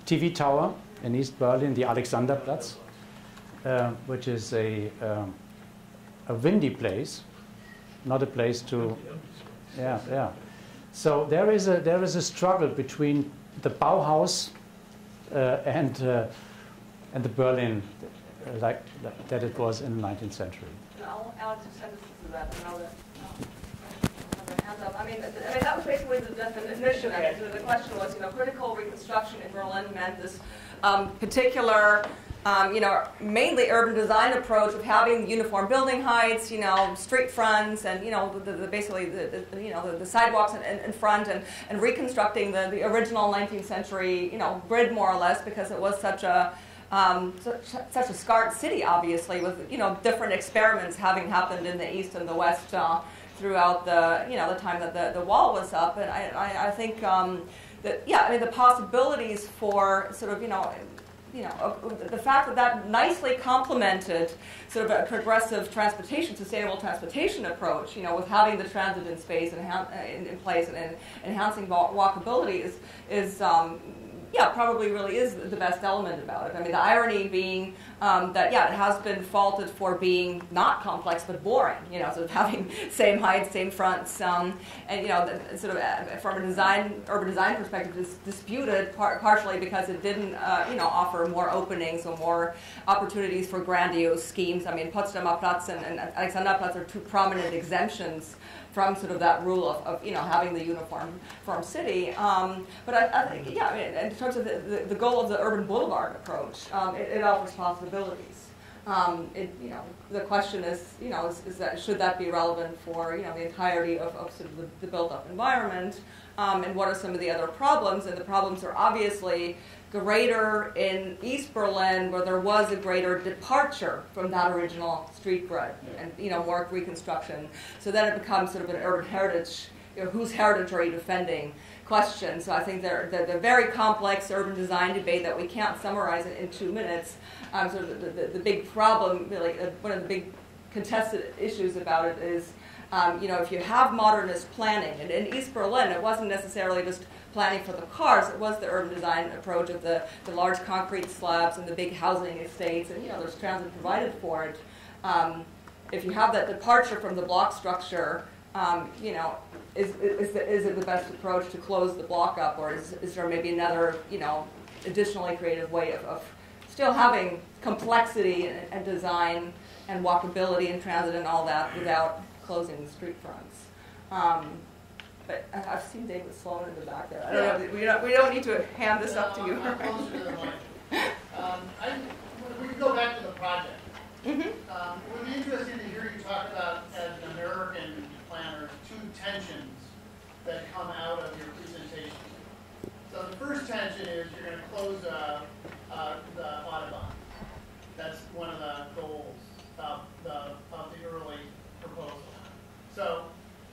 C: TV tower in East Berlin, the Alexanderplatz, which is a windy place, not a place to, yeah. So there is a struggle between the Bauhaus and the Berlin like that it was in the 19th century.
B: I'll just send this to that. Another hand up. I mean, that was basically the definition. I mean, the question was, critical reconstruction in Berlin meant this particular, mainly urban design approach of having uniform building heights, street fronts, and basically the sidewalks in front, and reconstructing the original 19th century grid more or less, because it was such a scarred city, obviously, with different experiments having happened in the east and the west throughout the time that the wall was up, and I think that the possibilities for sort of the fact that nicely complemented sort of a progressive transportation, sustainable transportation approach, with having the transit in space and in place and enhancing walkability is probably really is the best element about it. I mean, the irony being that, it has been faulted for being not complex but boring, sort of having same heights, same fronts, and, sort of from a urban design perspective, is disputed partially because it didn't, offer more openings or more opportunities for grandiose schemes. I mean, Potsdamer Platz and Alexanderplatz are two prominent exemptions from sort of that rule of having the uniform city. But I think, in terms of the goal of the urban boulevard approach, it offers possibilities. The question is, should that be relevant for, the entirety of sort of the built-up environment, and what are some of the other problems? And the problems are obviously greater in East Berlin, where there was a greater departure from that original street grid, and more reconstruction. So then it becomes sort of an urban heritage, whose heritage are you defending question. So I think the very complex urban design debate that we can't summarize it in 2 minutes. Sort of the big problem, really, one of the big contested issues about it is, if you have modernist planning, and in East Berlin, it wasn't necessarily just planning for the cars, it was the urban design approach of the large concrete slabs and the big housing estates, and there's transit provided for it. If you have that departure from the block structure, is it the best approach to close the block up, or is there maybe another, additionally creative way of still having complexity and design and walkability and transit and all that without closing the street fronts? But I've seen David Sloan in the back there. I don't know. We don't need to hand this up to you.
F: I'm closer to the mic. We can go back to the project.
B: Mm-hmm.
F: It would be interesting to hear you talk about, as an American planner, 2 tensions that come out of your presentation. So the first tension is you're going to close the Autobahn. That's one of the goals of the early proposal. So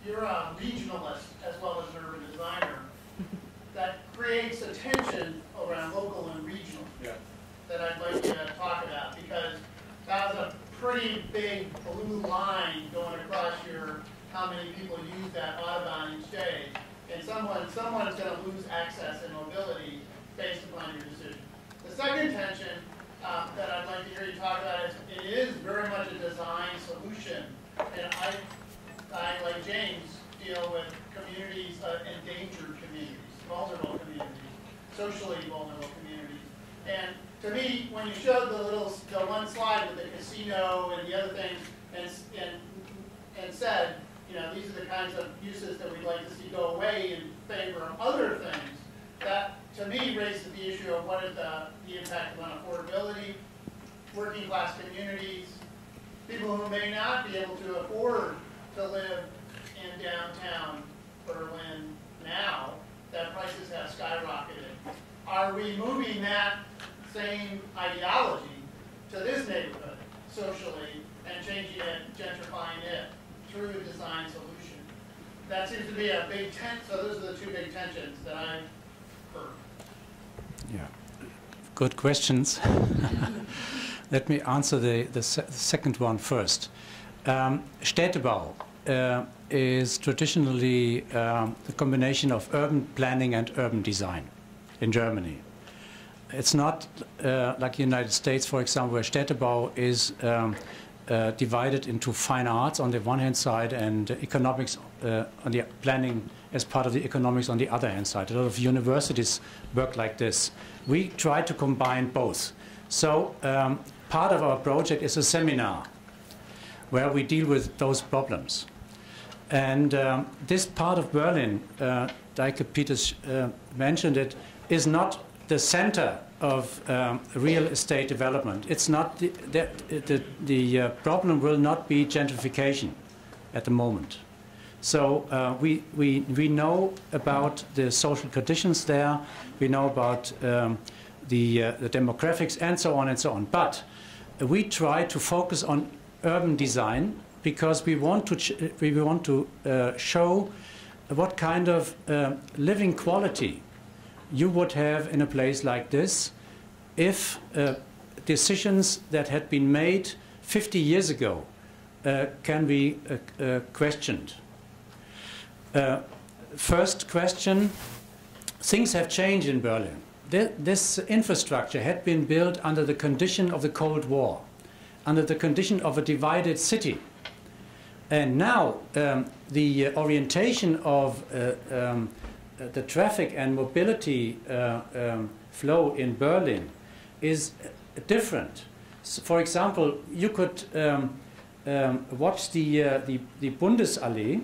F: you're a regionalist as well as an urban designer. That creates a tension around local and regional that I'd like to talk about, because that was a pretty big blue line going across how many people use that Autobahn each day. And someone's going to lose access and mobility based upon your decision. The second tension that I'd like to hear you talk about is it is very much a design solution. And I, like James, deal with communities, endangered communities, vulnerable communities, socially vulnerable communities. And to me, when you showed the one slide with the casino and the other things, and said, these are the kinds of uses that we'd like to see go away in favor of other things, that to me raises the issue of what is the impact on affordability, working class communities, people who may not be able to afford to live in downtown Berlin now, that prices have skyrocketed. Are we moving that same ideology to this neighborhood socially and changing it, gentrifying it through a design solution? That seems to be a big so those are the 2 big tensions that I've heard.
C: Yeah, good questions. Let me answer the second one first. Städtebau is traditionally the combination of urban planning and urban design in Germany. It's not like the United States, for example, where Städtebau is divided into fine arts on the one hand side and economics on the planning as part of the economics on the other hand side. A lot of universities work like this. We try to combine both. So part of our project is a seminar where we deal with those problems. And this part of Berlin, like Peters mentioned it, is not the center of real estate development. It's not the problem will not be gentrification at the moment. So we know about the social conditions there. We know about the demographics and so on and so on. But we try to focus on urban design because we want to show what kind of living quality you would have in a place like this if decisions that had been made 50 years ago can be questioned. First question, things have changed in Berlin. This infrastructure had been built under the condition of the Cold War, under the condition of a divided city. And now the orientation of the traffic and mobility flow in Berlin is different. So for example, you could watch the Bundesallee,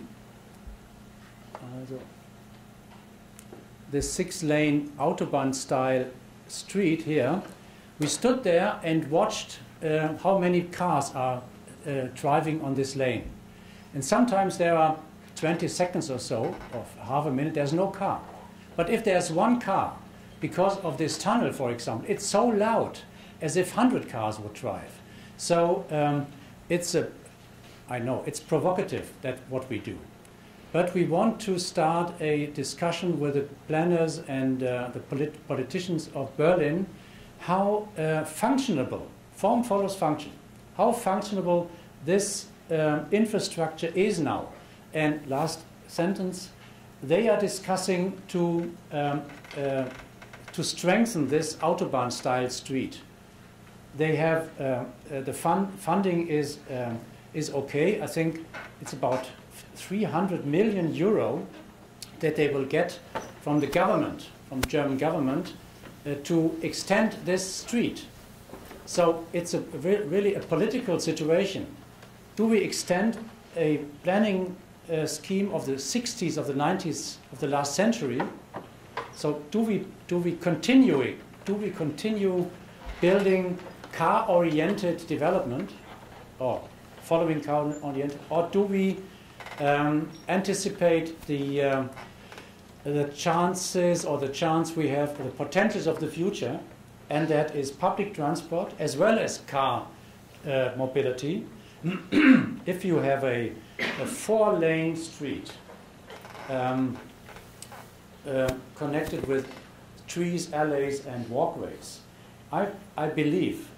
C: the 6-lane Autobahn-style street here. We stood there and watched how many cars are driving on this lane. And sometimes there are 20 seconds or so, or half a minute, there's no car. But if there's one car, because of this tunnel, for example, it's so loud, as if 100 cars would drive. So I know, it's provocative, that what we do. But we want to start a discussion with the planners and the politicians of Berlin, how functionable, form follows function, how functionable this infrastructure is now. And last sentence, they are discussing to strengthen this Autobahn-style street. They have the funding is okay. I think it's about 300 million euro that they will get from the government, from the German government, to extend this street. So it's really a political situation. Do we extend a planning scheme of the 60s, of the 90s, of the last century? So do we continue building car-oriented development, or following car-oriented, or do we anticipate the chances, or the chance we have, the potentials of the future, and that is public transport as well as car mobility. If you have a 4-lane street connected with trees, alleys, and walkways, I believe,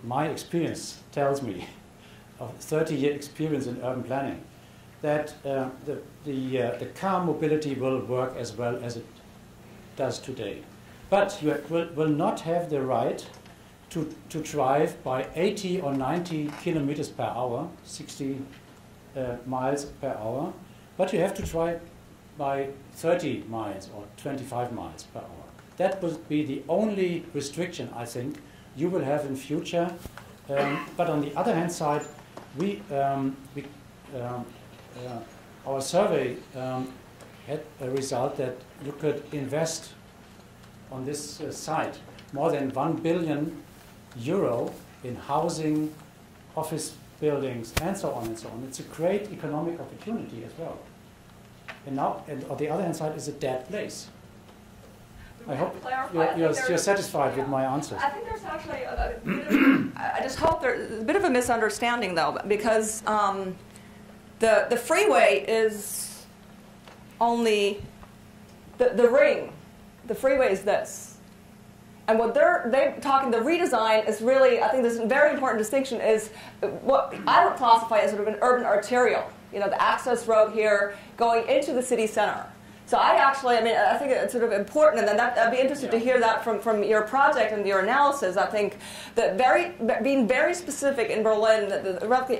C: my experience tells me, of 30-year experience in urban planning, that the car mobility will work as well as it does today. But you will not have the right to drive by 80 or 90 kilometers per hour, 60 miles per hour, but you have to drive by 30 miles or 25 miles per hour. That will be the only restriction, I think, you will have in future. But on the other hand side, our survey had a result that you could invest on this site more than 1 billion euro in housing, office buildings, and so on and so on. It's a great economic opportunity as well. And now, and on the other hand side, is a dead place. I hope you're satisfied with my answers.
B: I think there's actually I just hope there's a bit of a misunderstanding, though, because the freeway is only the ring. The freeway is this. And what they're talking, the redesign is really, I think this very important distinction is what I would classify as sort of an urban arterial. You know, the access road here going into the city center. So I think it's sort of important, and then I'd be interested to hear that from your project and your analysis. I think that being very specific in Berlin,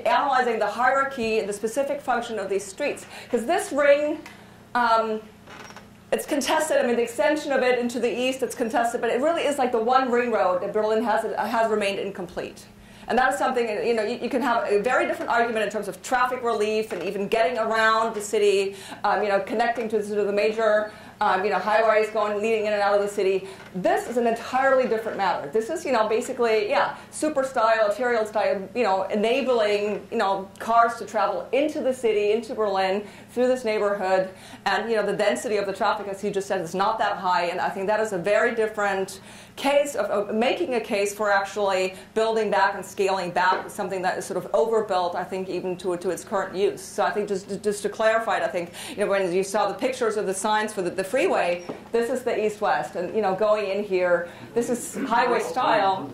B: analyzing the hierarchy and the specific function of these streets. Because this ring, it's contested. I mean, the extension of it into the east, it's contested, but it really is like the one ring road that Berlin has remained incomplete. And that is something, you know, you can have a very different argument in terms of traffic relief and even getting around the city, you know, connecting to sort of the major, you know, highways leading in and out of the city. This is an entirely different matter. This is, you know, basically, yeah, super style, arterial style, you know, enabling, you know, cars to travel into the city, into Berlin, through this neighborhood. And, you know, the density of the traffic, as you just said, is not that high. And I think that is a very different case of making a case for actually building back and scaling back something that is sort of overbuilt, I think, even to its current use. So I think just to clarify it, I think, you know, when you saw the pictures of the signs for the freeway, this is the east-west, and, you know, going in here, this is highway style.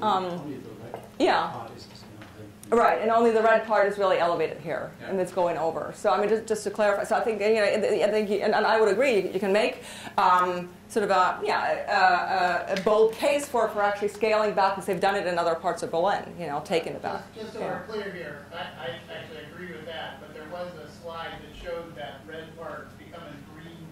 B: Yeah. Right, and only the red part is really elevated here, and it's going over. So I mean, just to clarify, so I think, you know, and I would agree, you can make sort of a bold case for actually scaling back, because they've done it in other parts of Berlin, you know, taking it back.
F: Just so we're clear here, I actually agree with that, but there was a slide that showed that red part becoming green,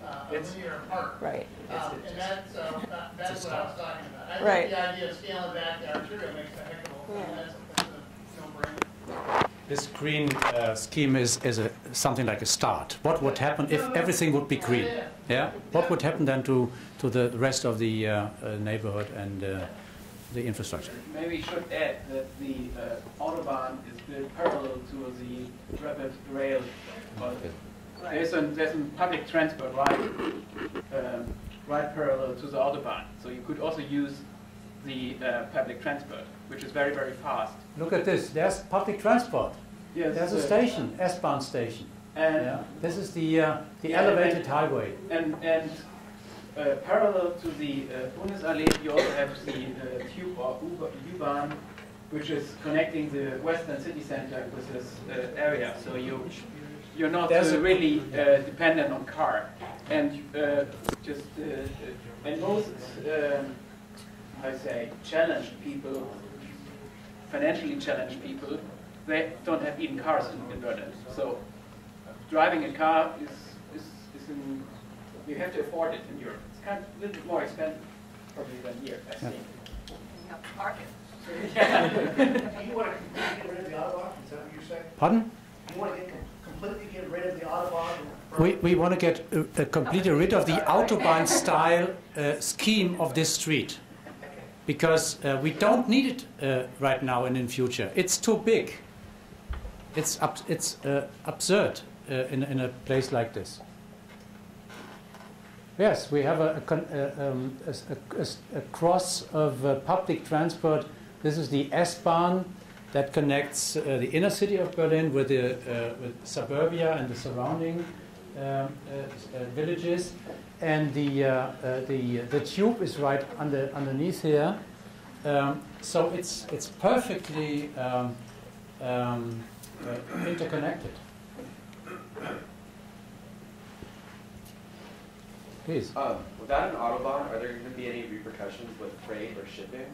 F: a linear part.
B: Right.
F: And that's what I was talking about. I think the idea of scaling back the arterial makes a heck of a that's a no-brainer.
C: This green scheme is something like a start. What would happen if everything would be green? Yeah. What would happen then to the rest of the neighborhood and the infrastructure.
G: Maybe we should add that the Autobahn is built parallel to the rapid rail. There's a public transport right parallel to the Autobahn. So you could also use the public transport, which is very, very fast.
C: Look at this. There's public transport.
G: Yes,
C: there's a station, S-Bahn station.
G: And
C: yeah. This is the elevated highway.
G: And parallel to the Bundesallee, you also have the tube or U-Bahn, which is connecting the western city center with this area. So you're not really dependent on car. And and most, I say, challenged people, financially challenged people, they don't have even cars in Berlin. So driving a car is you have to afford it in Europe. It's kind of a little bit more expensive probably than here, I think.
B: You have to park it.
H: Do you want to completely get rid of the Autobahn? Is that what you're saying?
C: Pardon?
H: You want to completely get rid of the Autobahn?
C: We want to get completely rid of the Autobahn-style scheme of this street, because we don't need it right now and in future. It's too big. It's absurd in a place like this. Yes, we have a cross of public transport. This is the S-Bahn that connects the inner city of Berlin with with suburbia and the surrounding villages, and the tube is right underneath here. So it's perfectly interconnected. Please.
I: Without an Autobahn, are there going to be any repercussions with freight or shipping?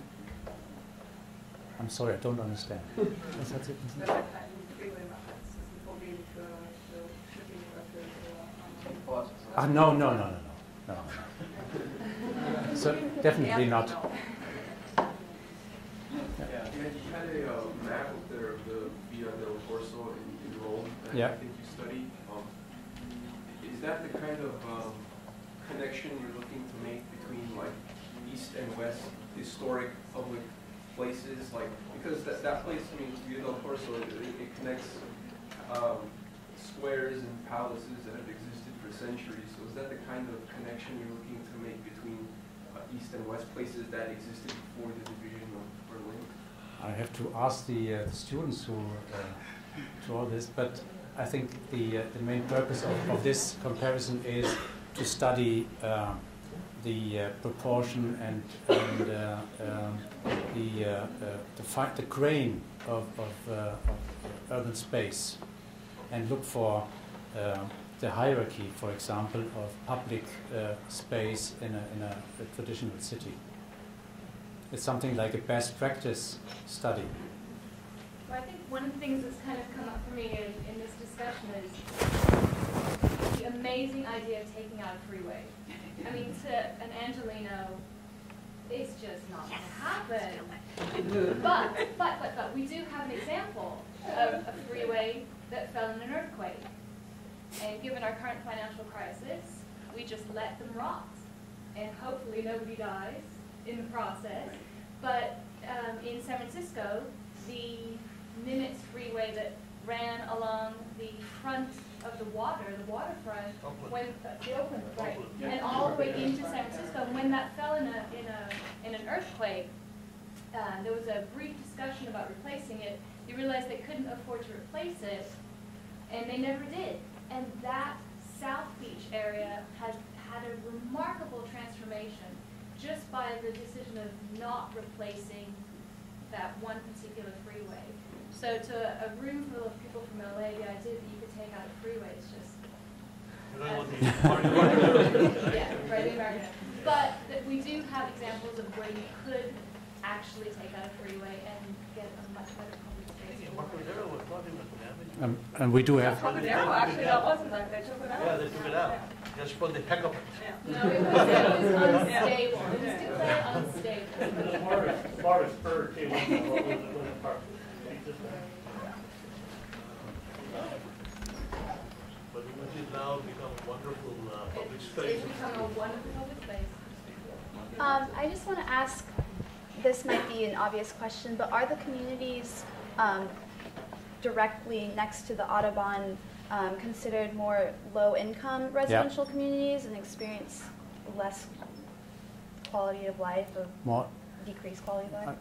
C: I'm sorry, I don't understand. No. So definitely not.
J: Yeah, you had a map up there of the Via del Corso in Rome that
C: yeah.
J: I think you studied. Is that the kind of connection you're looking to make between like east and west historic public places? Like, because that place, I mean, Via del Corso, it connects squares and palaces that have existed for centuries. So is that the kind of connection you're looking to make between east and west places that existed before the division of Berlin?
C: I have to ask the students who draw this, but I think the main purpose of this comparison is to study the proportion and the grain of urban space, and look for the hierarchy, for example, of public space in a traditional city. It's something like a best practice study.
K: Well, I think one of the things that's kind of come up for me in this discussion is the amazing idea of taking out a freeway. I mean, to an Angelino, it's just not going to happen. But we do have an example of a freeway that fell in an earthquake. And given our current financial crisis, we just let them rot. And hopefully nobody dies in the process. But in San Francisco, the Nimitz freeway that ran along the front of the waterfront, when the Oakland, right, and all the way into San Francisco. When that fell in an earthquake, there was a brief discussion about replacing it. They realized they couldn't afford to replace it, and they never did. And that South Beach area has had a remarkable transformation just by the decision of not replacing that one particular freeway. So to a room full of people from LA, the idea that you could take out a freeway is just... yeah, right, the American. But that we do have examples of where you could actually take out a freeway and get a much better public space.
C: And we do have...
B: Trocadero, actually, that wasn't like they took it out.
A: Yeah, they took it out. Just for the heck of it.
K: No, it was unstable. It was declared unstable.
D: The bar was spurred too when the park.
A: But which is now become a wonderful public space.
K: It's become a wonderful public space.
L: I just want to ask, this might be an obvious question, but are the communities directly next to the Autobahn considered more low-income residential communities and experience less quality of life or
C: more
L: decreased quality of life?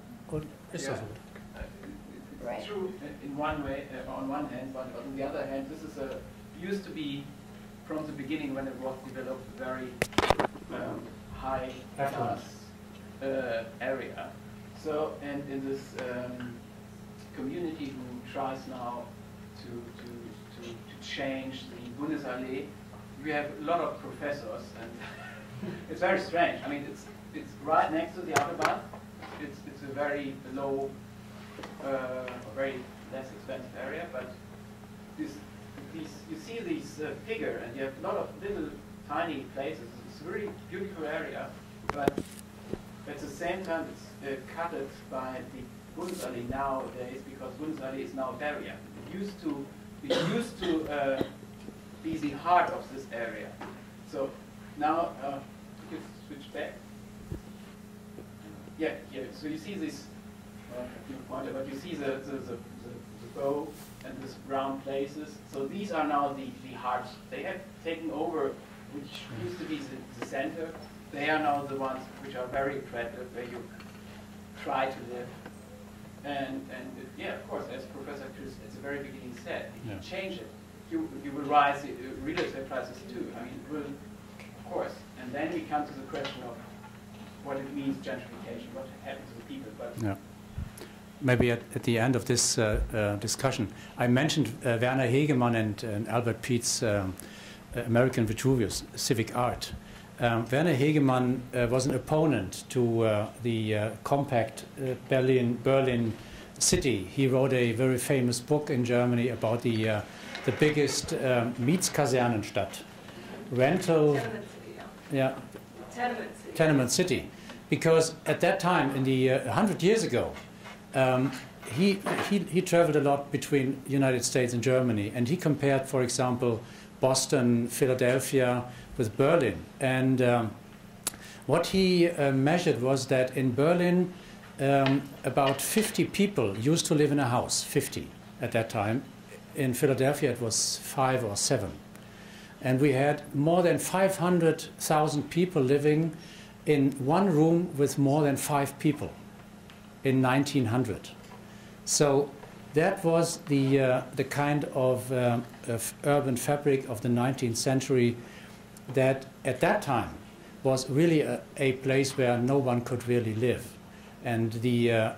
G: Right. True in one way, on one hand, but on the other hand, this is used to be from the beginning when it was developed a very high class area. So, and in this community who tries now to change the Bundesallee, we have a lot of professors, and it's very strange. I mean, it's right next to the Autobahn. It's a very low, very less expensive area, but you see these figure, and you have a lot of little tiny places. It's a very beautiful area, but at the same time, it's cutted by the Bundesallee nowadays because Bundesallee is now a barrier. It used to be the heart of this area. So now you can switch back. Yeah. So you see this. But you see the bow and these brown places. So these are now the hearts. They have taken over, which used to be the center. They are now the ones which are very attractive, where you try to live. And yeah, of course, as Professor Chris at the very beginning said, if you change it, you will rise the real estate prices too. I mean, it will, of course. And then we come to the question of what it means gentrification, what happens to the people. But
C: yeah. Maybe at the end of this discussion, I mentioned Werner Hegemann and Albert Pete's American Vitruvius, Civic Art. Werner Hegemann was an opponent to the compact Berlin city. He wrote a very famous book in Germany about the biggest Mietskasernenstadt, rental, tenement city. Because at that time, in the 100 years ago, he traveled a lot between United States and Germany, and he compared, for example, Boston, Philadelphia with Berlin. And what he measured was that in Berlin, about 50 people used to live in a house, 50 at that time. In Philadelphia, it was 5 or 7. And we had more than 500,000 people living in one room with more than 5 people in 1900. So that was the kind of urban fabric of the 19th century that at that time was really a place where no one could really live. And the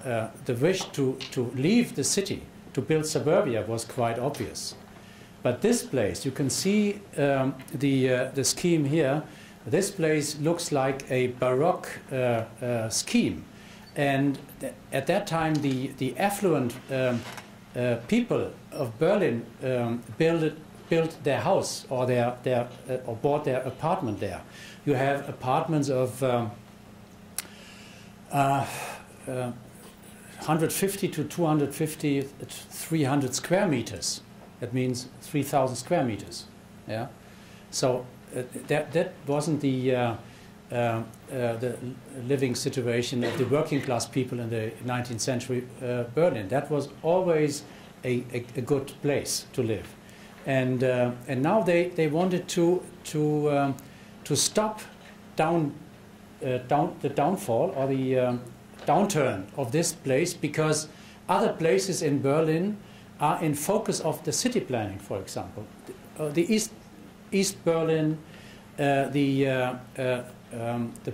C: wish to leave the city, to build suburbia, was quite obvious. But this place, you can see the scheme here. This place looks like a Baroque scheme. And at that time, the affluent people of Berlin built their house or or bought their apartment there. You have apartments of 150 to 250, 300 square meters. That means 3,000 square meters. Yeah. So that wasn't the living situation of the working class people in the 19th century Berlin. That was always a good place to live, and now they wanted to stop the downfall or the downturn of this place, because other places in Berlin are in focus of the city planning. For example, the East Berlin, the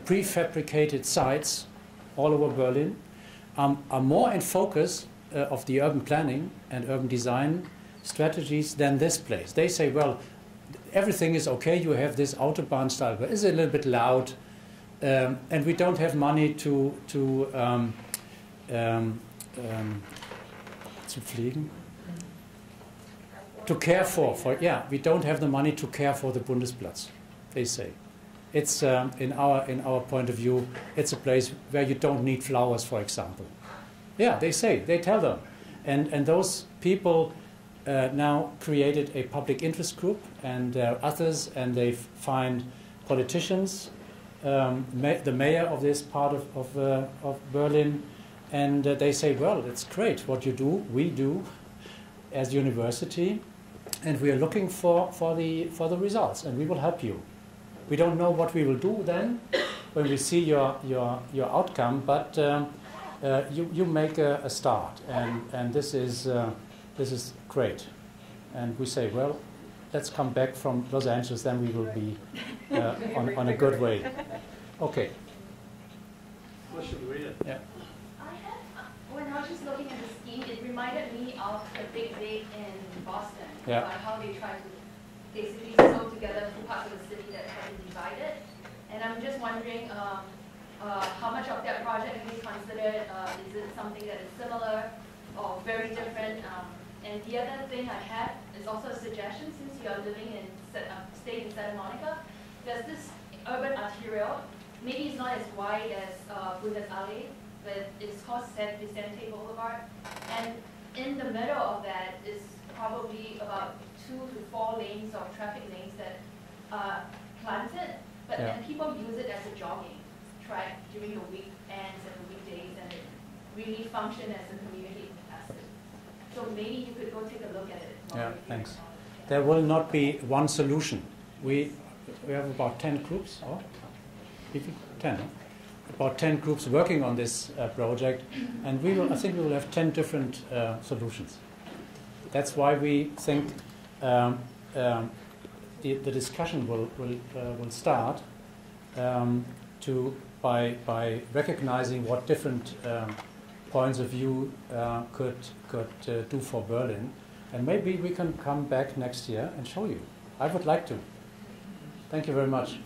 C: prefabricated sites all over Berlin are more in focus of the urban planning and urban design strategies than this place. They say, well, everything is okay, you have this Autobahn style, but it's a little bit loud, and we don't have money to care for. Yeah, we don't have the money to care for the Bundesplatz, they say. It's in our point of view, it's a place where you don't need flowers, for example. Yeah, they tell them, and those people now created a public interest group and others, and they find politicians the mayor of this part of Berlin, and they say, well, it's great what you do, we do as university, and we are looking for the results, and we will help you. We don't know what we will do then when we see your outcome, but you make a start, and this is great. And we say, well, let's come back from Los Angeles, then we will be on a good way. Okay. Yeah.
K: When I was just looking at the scheme, it reminded me of the Big Dig in Boston,
C: yeah.
K: about how they try to basically sew together two parts of the city that have been divided. And I'm just wondering how much of that project can be considered? Is it something that is similar or very different? And the other thing I had is also a suggestion, since you are living in staying in Santa Monica, there's this urban arterial. Maybe it's not as wide as Bundesallee, but it's called Vicente Boulevard. And in the middle of that is probably about 2 to 4 lanes of traffic lanes that are planted, but
C: yeah.
K: then people use it as a jogging track during the weekends and the weekdays, and it really functions as a community asset. So maybe you could go take a look at it.
C: Yeah, thanks. There will not be one solution. We have about 10 groups, or 10, about 10 groups working on this project, and I think we will have 10 different solutions. That's why we think the discussion will start by recognizing what different points of view could do for Berlin, and maybe we can come back next year and show you. I would like to. Thank you very much.